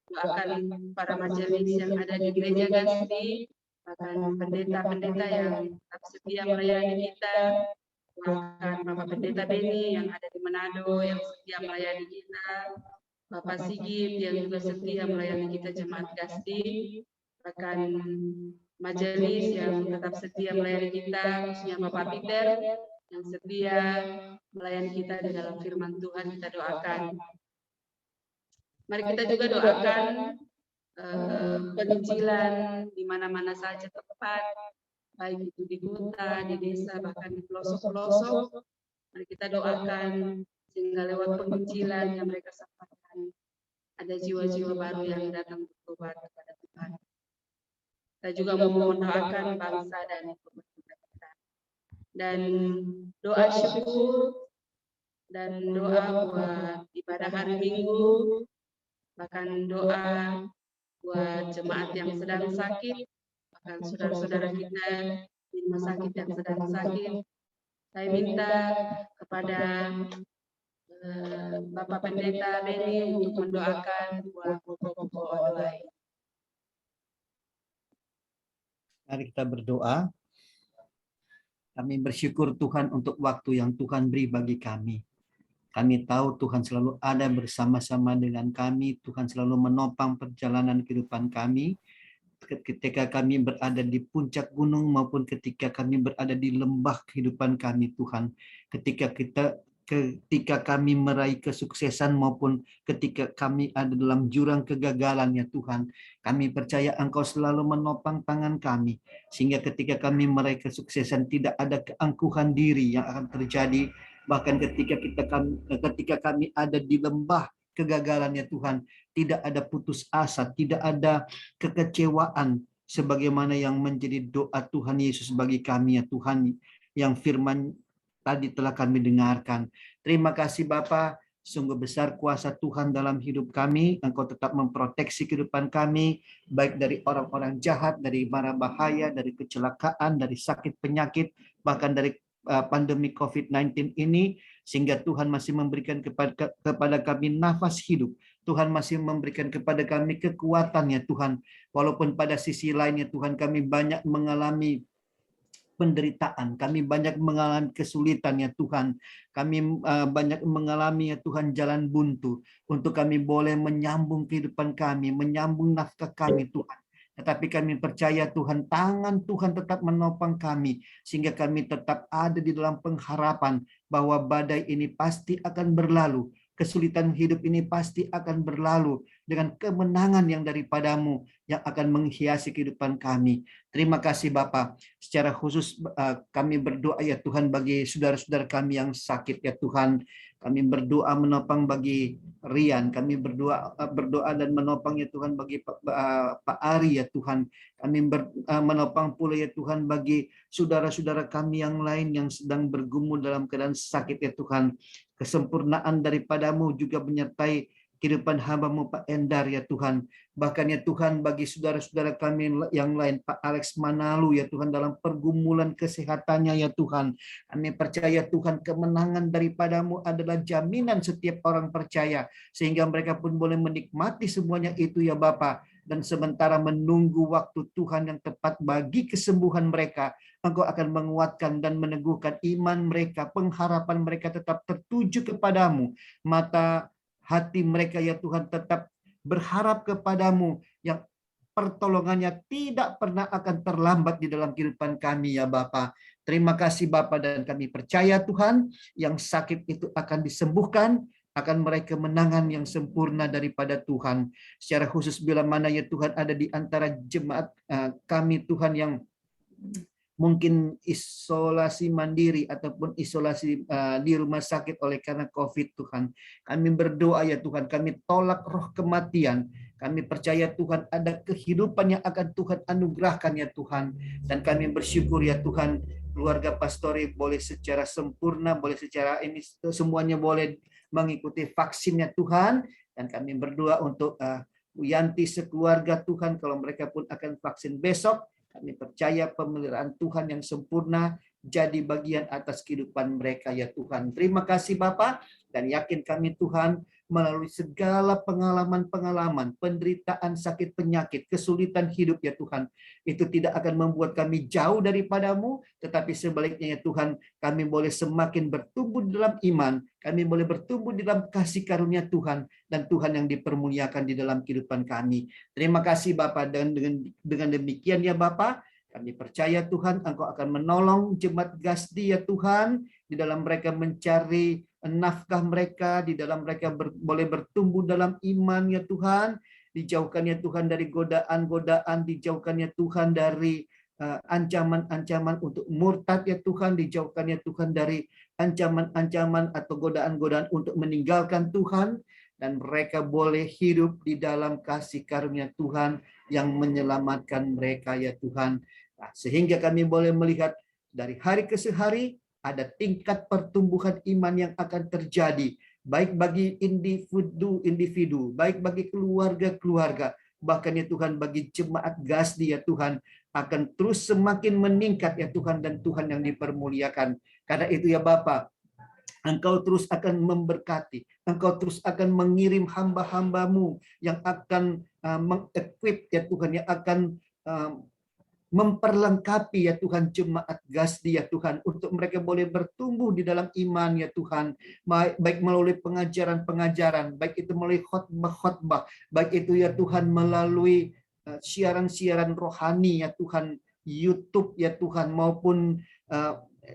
Doakan para majelis yang ada di gereja Gasti, bahkan pendeta-pendeta yang tetap setia melayani kita. Doakan Bapak Pendeta Beni yang ada di Manado yang setia melayani kita, Bapak Sigit yang juga setia melayani kita jemaat Gasti, bahkan majelis yang tetap setia melayani kita, khususnya Bapak Peter yang setia melayani kita di dalam firman Tuhan. Kita doakan. Mari kita juga doakan penginjilan di mana-mana saja tempat, baik itu di kota, di desa, bahkan di pelosok-pelosok. Mari kita doakan sehingga lewat penginjilan yang mereka sampaikan ada jiwa-jiwa baru yang datang bertobat kepada Tuhan. Kita juga mau mendoakan bangsa dan pemerintah kita. Dan doa syukur dan doa buat ibadah hari Minggu, bahkan doa buat jemaat yang sedang sakit, bahkan saudara-saudara kita di rumah sakit yang sedang sakit. Saya minta kepada Bapak Pendeta Beni untuk mendoakan buat pokok-pokok online. Mari kita berdoa. Kami bersyukur Tuhan untuk waktu yang Tuhan beri bagi kami. Kami tahu Tuhan selalu ada bersama-sama dengan kami. Tuhan selalu menopang perjalanan kehidupan kami. Ketika kami berada di puncak gunung maupun ketika kami berada di lembah kehidupan kami Tuhan. Ketika kami meraih kesuksesan maupun ketika kami ada dalam jurang kegagalan ya Tuhan. Kami percaya Engkau selalu menopang tangan kami. Sehingga ketika kami meraih kesuksesan tidak ada keangkuhan diri yang akan terjadi. Bahkan ketika kami ada di lembah kegagalan ya Tuhan, tidak ada putus asa, tidak ada kekecewaan sebagaimana yang menjadi doa Tuhan Yesus bagi kami ya Tuhan, yang firman tadi telah kami dengarkan. Terima kasih Bapa, Sungguh besar kuasa Tuhan dalam hidup kami. Engkau tetap memproteksi kehidupan kami, baik dari orang-orang jahat, dari mara bahaya, dari kecelakaan, dari sakit penyakit, bahkan dari pandemi COVID-19 ini, sehingga Tuhan masih memberikan kepada kami nafas hidup. Tuhan masih memberikan kepada kami kekuatan ya Tuhan. Walaupun pada sisi lainnya Tuhan kami banyak mengalami penderitaan, kami banyak mengalami kesulitan ya Tuhan, kami banyak mengalami ya Tuhan jalan buntu, untuk kami boleh menyambung kehidupan kami, menyambung nafkah kami Tuhan. Tetapi kami percaya Tuhan, tangan Tuhan tetap menopang kami, sehingga kami tetap ada di dalam pengharapan bahwa badai ini pasti akan berlalu, kesulitan hidup ini pasti akan berlalu dengan kemenangan yang daripadamu yang akan menghiasi kehidupan kami. Terima kasih Bapa. Secara khusus kami berdoa ya Tuhan bagi saudara-saudara kami yang sakit ya Tuhan. Kami berdoa menopang bagi Rian. Kami berdoa dan menopang ya Tuhan bagi Pak Ari ya Tuhan. Kami menopang pula ya Tuhan bagi saudara-saudara kami yang lain yang sedang bergumul dalam keadaan sakit ya Tuhan. Kesempurnaan daripadamu juga menyertai kehidupan hamba-Mu Pak Endar ya Tuhan. Bahkan ya Tuhan bagi saudara-saudara kami yang lain, Pak Alex Manalu ya Tuhan dalam pergumulan kesehatannya ya Tuhan. Kami percaya Tuhan kemenangan daripadamu adalah jaminan setiap orang percaya. Sehingga mereka pun boleh menikmati semuanya itu ya Bapa. Dan sementara menunggu waktu Tuhan yang tepat bagi kesembuhan mereka, Engkau akan menguatkan dan meneguhkan iman mereka, pengharapan mereka tetap tertuju kepadamu. Mata hati mereka ya Tuhan tetap berharap kepadamu yang pertolongannya tidak pernah akan terlambat di dalam kehidupan kami ya Bapa. Terima kasih Bapa, dan kami percaya Tuhan yang sakit itu akan disembuhkan, akan meraih kemenangan yang sempurna daripada Tuhan. Secara khusus bila mana ya Tuhan ada di antara jemaat kami Tuhan yang mungkin isolasi mandiri ataupun isolasi di rumah sakit oleh karena COVID Tuhan. Kami berdoa ya Tuhan, kami tolak roh kematian. Kami percaya Tuhan ada kehidupan yang akan Tuhan anugerahkan ya Tuhan. Dan kami bersyukur ya Tuhan, keluarga Pastori boleh secara sempurna, boleh secara ini semuanya boleh mengikuti vaksinnya Tuhan. Dan kami berdoa untuk Yanti sekeluarga Tuhan, kalau mereka pun akan vaksin besok, kami percaya pemeliharaan Tuhan yang sempurna jadi bagian atas kehidupan mereka ya Tuhan. Terima kasih Bapa, dan yakin kami Tuhan melalui segala pengalaman-pengalaman, penderitaan, sakit penyakit, kesulitan hidup ya Tuhan, itu tidak akan membuat kami jauh daripadamu, tetapi sebaliknya ya Tuhan, kami boleh semakin bertumbuh dalam iman, kami boleh bertumbuh dalam kasih karunia Tuhan, dan Tuhan yang dipermuliakan di dalam kehidupan kami. Terima kasih Bapa, dengan demikian ya Bapa, kami percaya Tuhan Engkau akan menolong jemaat Gasdi ya Tuhan, di dalam mereka mencari nafkah mereka, di dalam mereka boleh bertumbuh dalam iman ya Tuhan, dijauhkannya Tuhan dari godaan-godaan, dijauhkannya Tuhan dari ancaman-ancaman untuk murtad ya Tuhan, dijauhkannya Tuhan dari ancaman-ancaman atau godaan-godaan untuk meninggalkan Tuhan, dan mereka boleh hidup di dalam kasih karunia Tuhan yang menyelamatkan mereka ya Tuhan. Nah, sehingga kami boleh melihat dari hari ke hari ada tingkat pertumbuhan iman yang akan terjadi, baik bagi individu, baik bagi keluarga-keluarga, bahkan ya Tuhan bagi jemaat Gasdi ya Tuhan, akan terus semakin meningkat ya Tuhan, dan Tuhan yang dipermuliakan. Karena itu ya Bapa, Engkau terus akan memberkati, Engkau terus akan mengirim hamba-hambamu yang akan mengequip ya Tuhan, yang akan memperlengkapi ya Tuhan jemaat Gasdi ya Tuhan, untuk mereka boleh bertumbuh di dalam iman ya Tuhan, baik melalui pengajaran-pengajaran, baik itu melalui khotbah-khotbah, baik itu ya Tuhan melalui siaran-siaran rohani ya Tuhan, YouTube ya Tuhan, maupun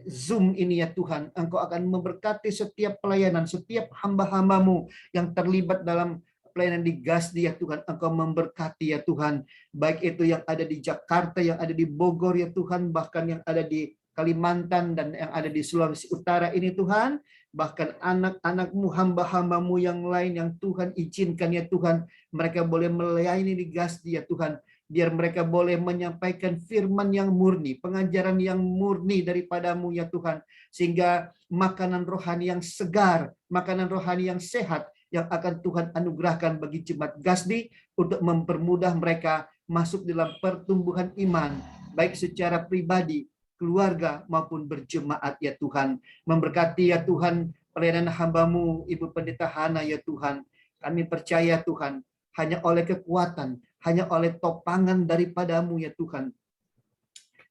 Zoom ini ya Tuhan. Engkau akan memberkati setiap pelayanan, setiap hamba-hambamu yang terlibat dalam pelayanan di Gasdi ya Tuhan. Engkau memberkati ya Tuhan, baik itu yang ada di Jakarta, yang ada di Bogor ya Tuhan, bahkan yang ada di Kalimantan dan yang ada di Sulawesi Utara ini Tuhan, bahkan anak-anakmu, hamba-hambamu yang lain yang Tuhan izinkan ya Tuhan, mereka boleh melayani di Gasdi ya Tuhan. Biar mereka boleh menyampaikan firman yang murni, pengajaran yang murni daripada-Mu ya Tuhan. Sehingga makanan rohani yang segar, makanan rohani yang sehat, yang akan Tuhan anugerahkan bagi jemaat Gasdi untuk mempermudah mereka masuk dalam pertumbuhan iman, baik secara pribadi, keluarga, maupun berjemaat ya Tuhan. Memberkati ya Tuhan pelayanan hamba-Mu, Ibu Pendeta Hana ya Tuhan. Kami percaya Tuhan, hanya oleh kekuatan, hanya oleh topangan daripada-Mu ya Tuhan,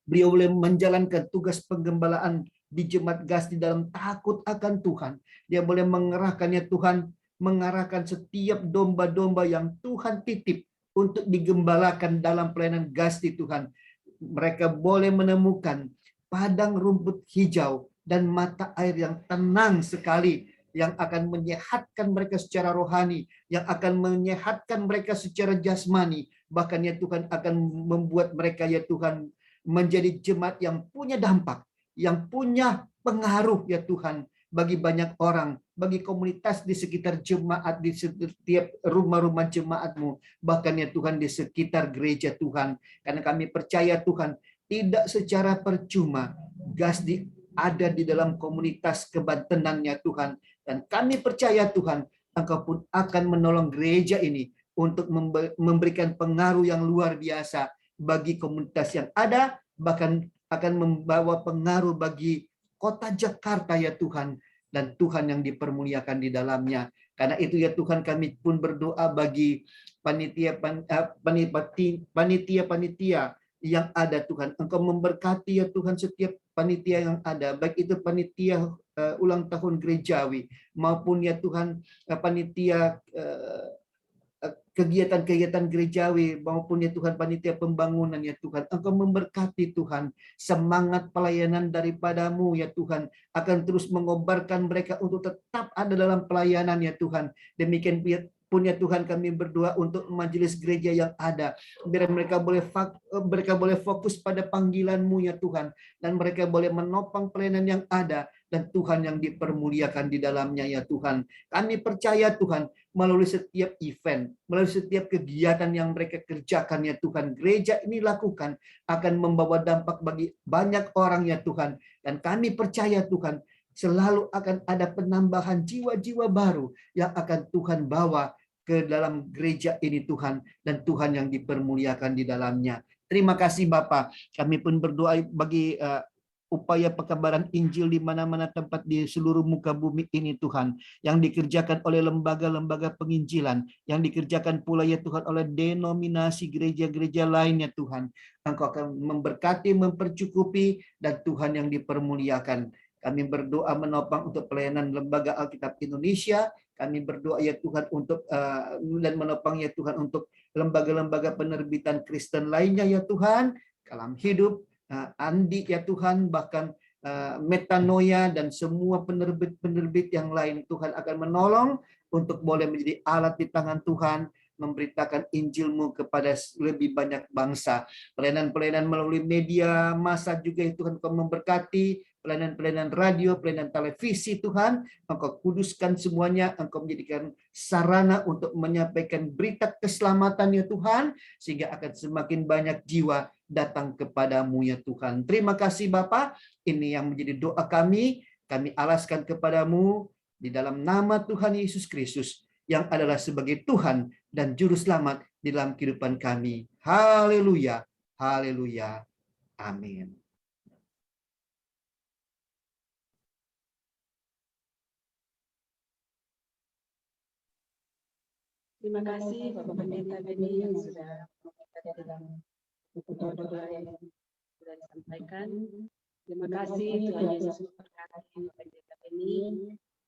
beliau boleh menjalankan tugas penggembalaan di jemaat Gasdi dalam takut akan Tuhan. Dia boleh mengerahkan ya Tuhan, mengarahkan setiap domba-domba yang Tuhan titip untuk digembalakan dalam pelayanan Gasdi Tuhan. Mereka boleh menemukan padang rumput hijau dan mata air yang tenang sekali, yang akan menyehatkan mereka secara rohani, yang akan menyehatkan mereka secara jasmani. Bahkan ya Tuhan akan membuat mereka ya Tuhan menjadi jemaat yang punya dampak, yang punya pengaruh ya Tuhan bagi banyak orang, bagi komunitas di sekitar jemaat, di setiap rumah-rumah jemaat-Mu, bahkan ya Tuhan di sekitar gereja Tuhan. Karena kami percaya Tuhan, tidak secara percuma Gasdi ada di dalam komunitas kebantenannya Tuhan. Dan kami percaya Tuhan, Engkau pun akan menolong gereja ini untuk memberikan pengaruh yang luar biasa bagi komunitas yang ada, bahkan akan membawa pengaruh bagi kota Jakarta ya Tuhan, dan Tuhan yang dipermuliakan di dalamnya. Karena itu ya Tuhan, kami pun berdoa bagi panitia-panitia yang ada Tuhan. Engkau memberkati ya Tuhan setiap panitia yang ada, baik itu panitia ulang tahun gerejawi maupun ya Tuhan panitia kegiatan-kegiatan gerejawi maupun ya Tuhan panitia pembangunan ya Tuhan. Engkau memberkati Tuhan, semangat pelayanan daripada-Mu ya Tuhan akan terus mengobarkan mereka untuk tetap ada dalam pelayanan ya Tuhan. Demikian pun ya Tuhan, kami berdoa untuk majelis gereja yang ada, biar mereka boleh fokus pada panggilan-Mu ya Tuhan, dan mereka boleh menopang pelayanan yang ada, dan Tuhan yang dipermuliakan di dalamnya ya Tuhan. Kami percaya Tuhan, melalui setiap event, melalui setiap kegiatan yang mereka kerjakan ya Tuhan, gereja ini lakukan akan membawa dampak bagi banyak orang ya Tuhan. Dan kami percaya Tuhan, selalu akan ada penambahan jiwa-jiwa baru yang akan Tuhan bawa ke dalam gereja ini Tuhan, dan Tuhan yang dipermuliakan di dalamnya. Terima kasih Bapak. Kami pun berdoa bagi upaya pekabaran Injil di mana-mana tempat di seluruh muka bumi ini Tuhan, yang dikerjakan oleh lembaga-lembaga penginjilan, yang dikerjakan pula ya Tuhan oleh denominasi gereja-gereja lainnya Tuhan. Engkau akan memberkati, mempercukupi, dan Tuhan yang dipermuliakan. Kami berdoa menopang untuk pelayanan Lembaga Alkitab Indonesia. Kami berdoa ya Tuhan untuk dan menopang ya Tuhan untuk lembaga-lembaga penerbitan Kristen lainnya ya Tuhan, Kalam Hidup, Andi ya Tuhan, bahkan Metanoia dan semua penerbit-penerbit yang lain. Tuhan akan menolong untuk boleh menjadi alat di tangan Tuhan, memberitakan Injil-Mu kepada lebih banyak bangsa. Pelayanan-pelayanan melalui media massa juga ya Tuhan, Engkau memberkati pelayanan-pelayanan radio, pelayanan televisi Tuhan. Engkau kuduskan semuanya, Engkau menjadikan sarana untuk menyampaikan berita keselamatan ya Tuhan, sehingga akan semakin banyak jiwa datang kepadamu ya Tuhan. Terima kasih Bapa. Ini yang menjadi doa kami alaskan kepadamu di dalam nama Tuhan Yesus Kristus, yang adalah sebagai Tuhan dan Juru Selamat di dalam kehidupan kami. Haleluya, haleluya, amin. Terima kasih Bapak Pendeta Beni yang sudah meminta dalam buku doa yang sudah disampaikan. Terima kasih Tuhan Yesus memberkati Bapak Pendeta Beni.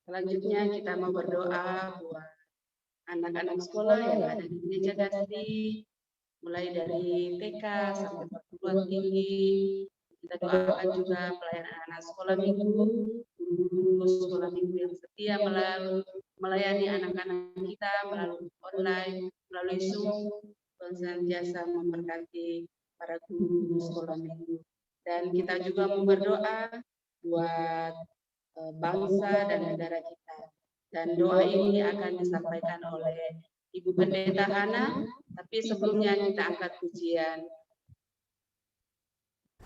Selanjutnya kita mau berdoa buat anak-anak sekolah yang ada di gereja Gasdi, mulai dari TK sampai perguruan tinggi. Kita doakan juga pelayanan anak sekolah minggu, guru-guru sekolah minggu yang setia melayani anak-anak kita melalui online, melalui Zoom. Tuhan senantiasa memberkati para guru sekolah minggu. Dan kita juga mau berdoa buat bangsa dan negara kita. Dan doa ini akan disampaikan oleh Ibu Pendeta Hana Tapi sebelumnya kita angkat pujian.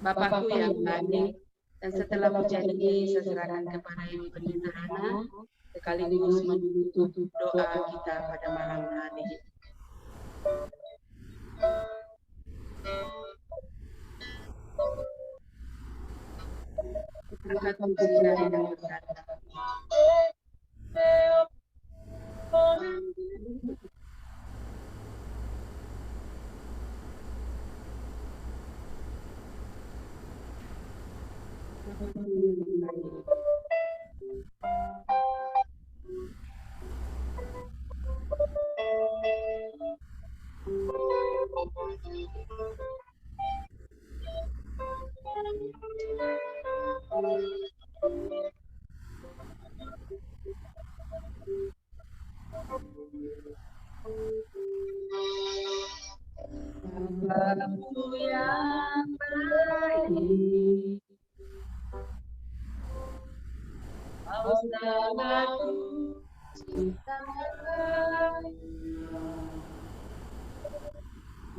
Bapakku yang baik, dan setelah pujian ini saya serahkan kepada Ibu Pendeta Hana, sekaligus menutup doa kita pada malam hari. Angkat pujian yang berkata, Bapakku yang baik, Kau sangat cintai,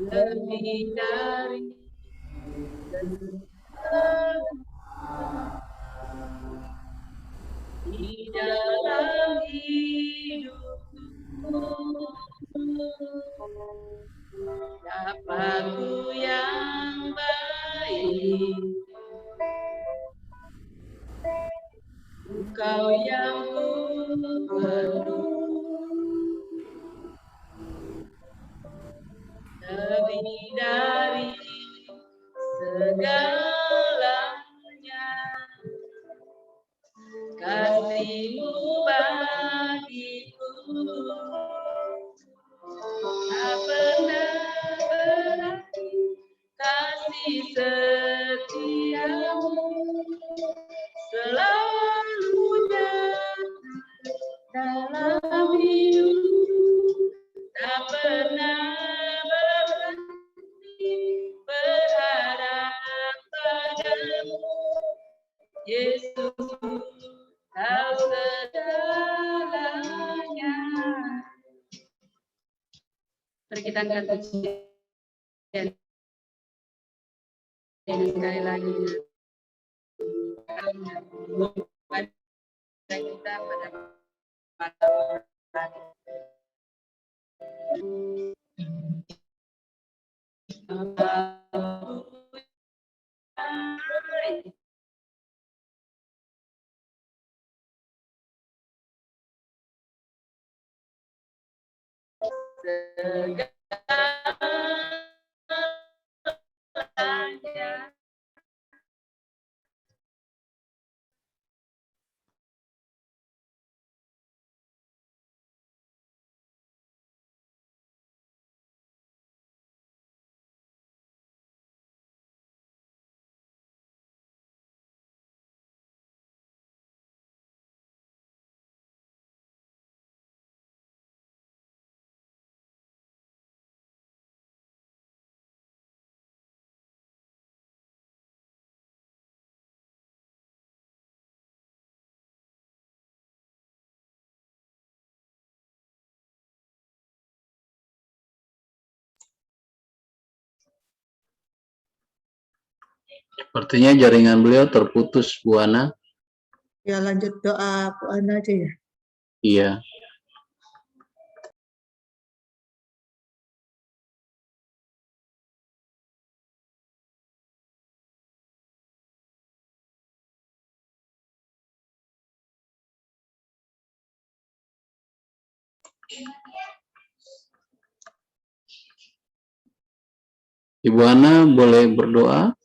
lebih dari di dalam hidupku. Bapakku yang baik, Engkau yang ku perlu, lebih dari segalanya, kasih-Mu bagiku tak pernah berhenti, kasih setia-Mu selalu dalam hidup, tak pernah berhenti berharap padamu, Yesus, Kau segalanya. Mari kita angkat pujian ini sekali lagi. Kita pada malam hari. Segalanya. Sepertinya jaringan beliau terputus, Bu Ana. Ya, lanjut doa Bu Ana aja ya. Iya. Ibu Ana boleh berdoa?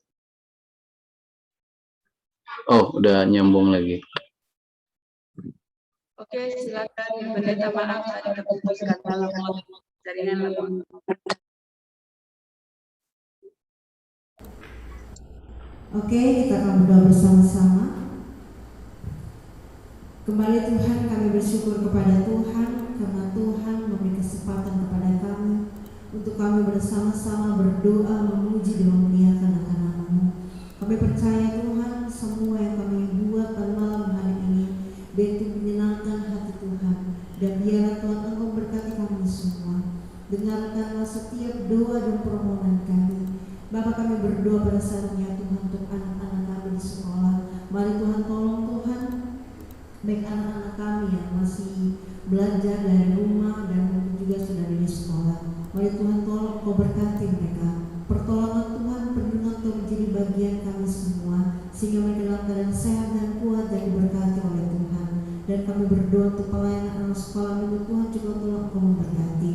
Oh, udah nyambung lagi. Oke, silakan Pendeta, maaf tadi terputus karena jaringan lemot. Oke, kita akan berdoa bersama-sama. Kembali Tuhan, kami bersyukur kepada Tuhan karena Tuhan memberi kesempatan kepada kami untuk kami bersama-sama berdoa, memuji dan memuliakan akan nama-Mu. Kami percaya Tuhan, semua yang kami buat pada malam hari ini begitu menyenangkan hati Tuhan, dan biarlah Tuhan Engkau berkati kami semua. Dengarkanlah setiap pada saatnya Tuhan untuk anak-anak kami di sekolah. Mari Tuhan tolong Tuhan, baik anak-anak kami yang masih belajar dari rumah dan mungkin juga sudah di sekolah. Mari Tuhan tolong Kau berkati mereka. Pertolongan Tuhan, perlindungan Tuhan menjadi bagian kami semua, sehingga mereka dalam keadaan sehat dan kuat dan diberkati oleh Tuhan. Dan kami berdoa untuk pelayanan anak sekolah minggu Tuhan juga tolong Kau memberkati.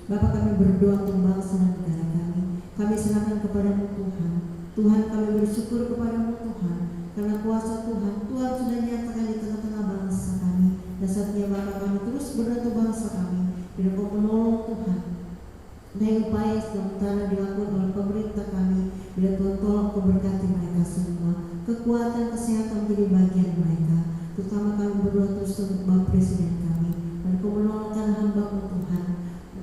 Bapak, kami berdoa untuk bangsa dan negara kami. Kami serahkan kepadamu Tuhan. Tuhan, kami bersyukur kepadamu Tuhan, karena kuasa Tuhan sudah nyatakan di tengah-tengah bangsa kami. Dan saatnya Bapak, kami terus berdoa untuk bangsa kami. Bila Kau menolong Tuhan, dari upaya sementara dilakukan oleh pemerintah kami, bila Tuhan tolong Kau berkati mereka semua. Kekuatan kesehatan menjadi bagian mereka. Terutama kami berdoa terus untuk Bapak Presiden kami. Dan Kau menolongkan hamba-Mu Tuhan.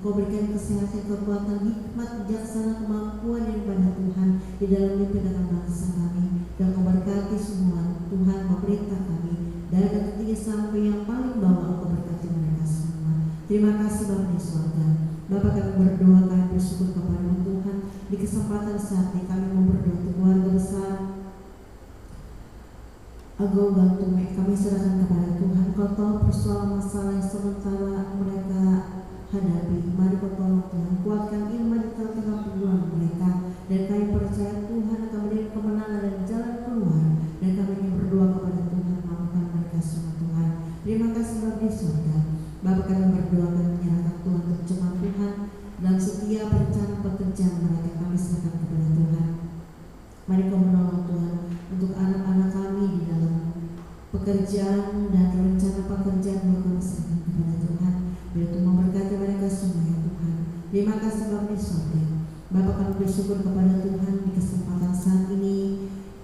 Kau berikan kesehatan, kekuatan, hikmat, bijaksana, kemampuan daripada Tuhan di dalam memimpin bangsa kami. Dan Kau berkati semua Tuhan pemerintah kami dari yang tertinggi sampai yang paling bawah. Kau berkati mereka semua. Terima kasih Bapa di surga. Bapak, kami berdoa, kami bersyukur kepada Tuhan di kesempatan saat ini kami mau berdoa untuk keluarga besar Ago Bantume. Kami serahkan kepada Tuhan. Kau tahu persoalan masalah yang sementara mereka hadapi. Mari Kau tolong Tuhan, kuatkan iman di tengah-tengah perjuangan mereka. Dan kami percaya Tuhan akan memberikan kemenangan dan jalan keluar. Dan kami ingin berdoa kepada Tuhan, mampukan mereka semua Tuhan. Terima kasih Bapa di surga. Bapak, kami berdoa dan menyerahkan Tuhan untuk jemaat Tuhan dalam setiap rencana pekerjaan mereka. Kami serahkan kepada Tuhan. Mari Kau menolong Tuhan untuk anak-anak kami di dalam pekerjaan dan rencana pekerjaan mereka. Kami serahkan kepada Tuhan. Biar Tuhan memberkati mereka semua ya Tuhan. Terima kasih Bapa di surga. Bapak, kami bersyukur kepada Tuhan di kesempatan saat ini.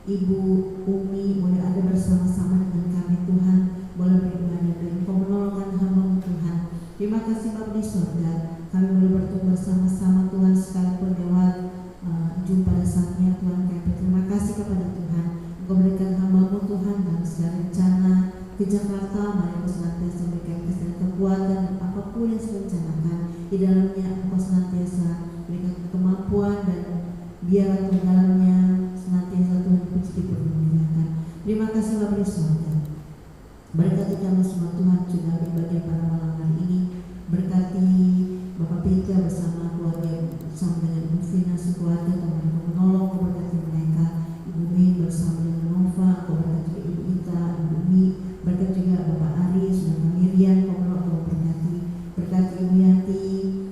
Ibu Umi boleh ada bersama-sama dengan kami Tuhan. Boleh beribadah dan Kau menolongkan hamba-Mu Tuhan. Terima kasih Bapa di surga. Kami boleh bertemu bersama-sama Tuhan sekalipun lewat jumpa pada saatnya Tuhan. Kami berterima kasih kepada Tuhan. Engkau berikan hamba-Mu Tuhan dalam segala rencana ke Jakarta. Mari Engkau senantiasa berikan kesehatan, kekuatan dan apapun yang direncanakan di dalamnya. Engkau senantiasa berikan kemampuan dan biar Tuhan dalamnya senantiasa Tuhan dipuji dipermuliakan. Terima kasih Bapa di surga. Berkati kami semua Tuhan juga di bagian pada malam hari ini. Berkati Bapak Peter bersama keluarga, bersama dengan Ibu Vina sekeluarga. Tuhan Kau menolong, Kau berkati mereka. Ibu Min bersama dengan Nova, Kau berkati juga Ibu Ita, Ibu Mi. Berkati juga Bapak Aris dan Miriam, Kau menolong, Kau berkati. Berkati Ibu Yanti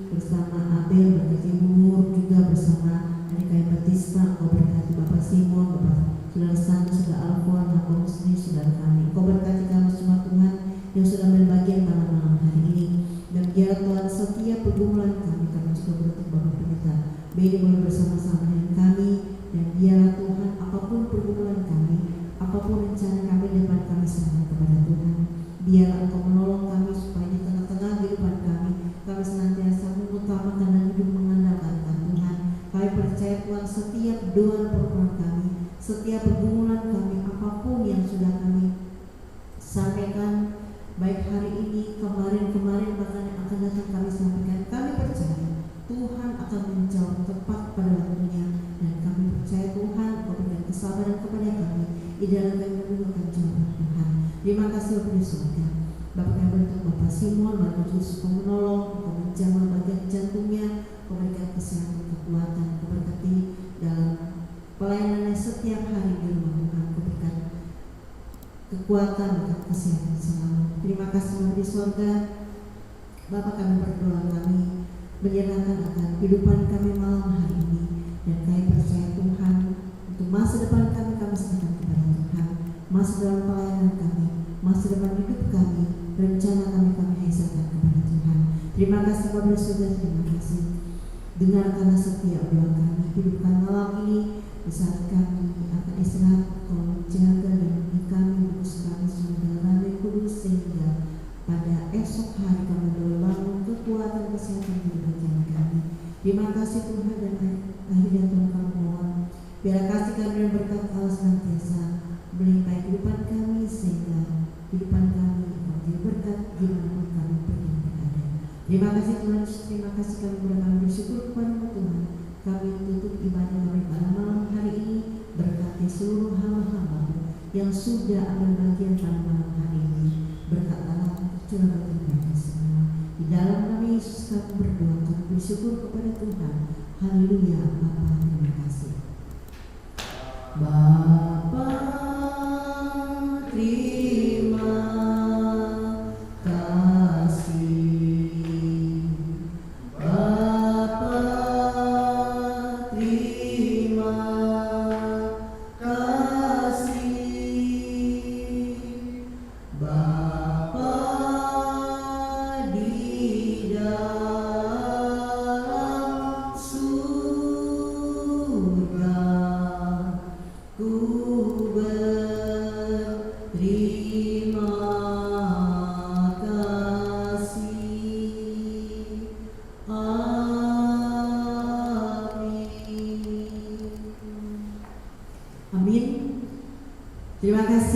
bersama Abel, berkati Ibu Nur juga bersama Adik Batista. Kau berkati Bapak Simon, Bapak Saudara Santo, Saudara Alfon, Bapak Muslim, Saudara kami. Kau berkati kami semua Tuhan yang sudah berbagian pada malam hari ini. Dan biar Tuhan setiap pergumulan kami juga beruntung Bapak Pendeta Beni boleh bersama-sama dengan kami. Dan biar Tuhan apapun pergumulan kami, apapun rencana kami depan kami serahkan kepada Tuhan. Biar Engkau menolong kami supaya di tengah-tengah kehidupan kami senantiasa mengutamakan dan hidup mengandalkan Tuhan. Kami percaya Tuhan setiap doa permohonan kami, setiap pergumulan kami, apapun yang sudah kami sampaikan, baik hari ini, kemarin, bahkan yang akan datang kami sampaikan, kami percaya Tuhan akan menjawab tepat pada waktunya. Dan kami percaya Tuhan Kau berikan kesabaran kepada kami di dalam kami menunggu jawaban Tuhan. Terima kasih Bapak di surga. Bapak kami berdoa Bapak Simon, Bapak Yesus Kau menolong, Kau menjamah bagian jantungnya, Kau berikan kesehatan, kekuatan, Kau berkati dalam pelayanannya setiap hari di rumah Tuhan. Kau berikan kekuatan dan kesehatan selalu. Terima kasih Bapak di surga. Bapak kami berdoa, kami menyerahkan akan kehidupan kami malam hari ini. Dan kami percaya Tuhan untuk masa depan kami serahkan kepada Tuhan. Masa dalam pelayanan kami, masa depan hidup kami, rencana kami serahkan kepada Tuhan. Terima kasih Bapak di surga. Terima kasih. Dengarkanlah setiap doa kami. Hidupkan malam ini di saat kami akan istirahat. Kau jaga dan kami kudus kami saudara dan kudus, sehingga pada esok hari kami boleh bangun kekuatan kesehatan di bagian kami. Terima kasih Tuhan. Dan akhirnya Tuhan kami mohon biar kasih kami dan berkat Allah senantiasa melimpahi kehidupan kami, sehingga kehidupan kami menjadi berkat dimanapun kami pergi berada. Terima kasih Tuhan. Terima kasih kami bersyukur kepada Tuhan. Kami tutup ibadah kami pada malam hari ini seluruh hamba-hamba yang sudah ambil bagian pada malam hari ini. Berkatalah curahkan mereka semua. Di dalam nama Yesus kami berdoa, kami bersyukur kepada Tuhan. Haleluya. Bapa, terima kasih. Bapa, terima kasih. Bapa, terima kasih. Bapa di dalam surga, ku berterima kasih. Amin. Amin. Terima kasih.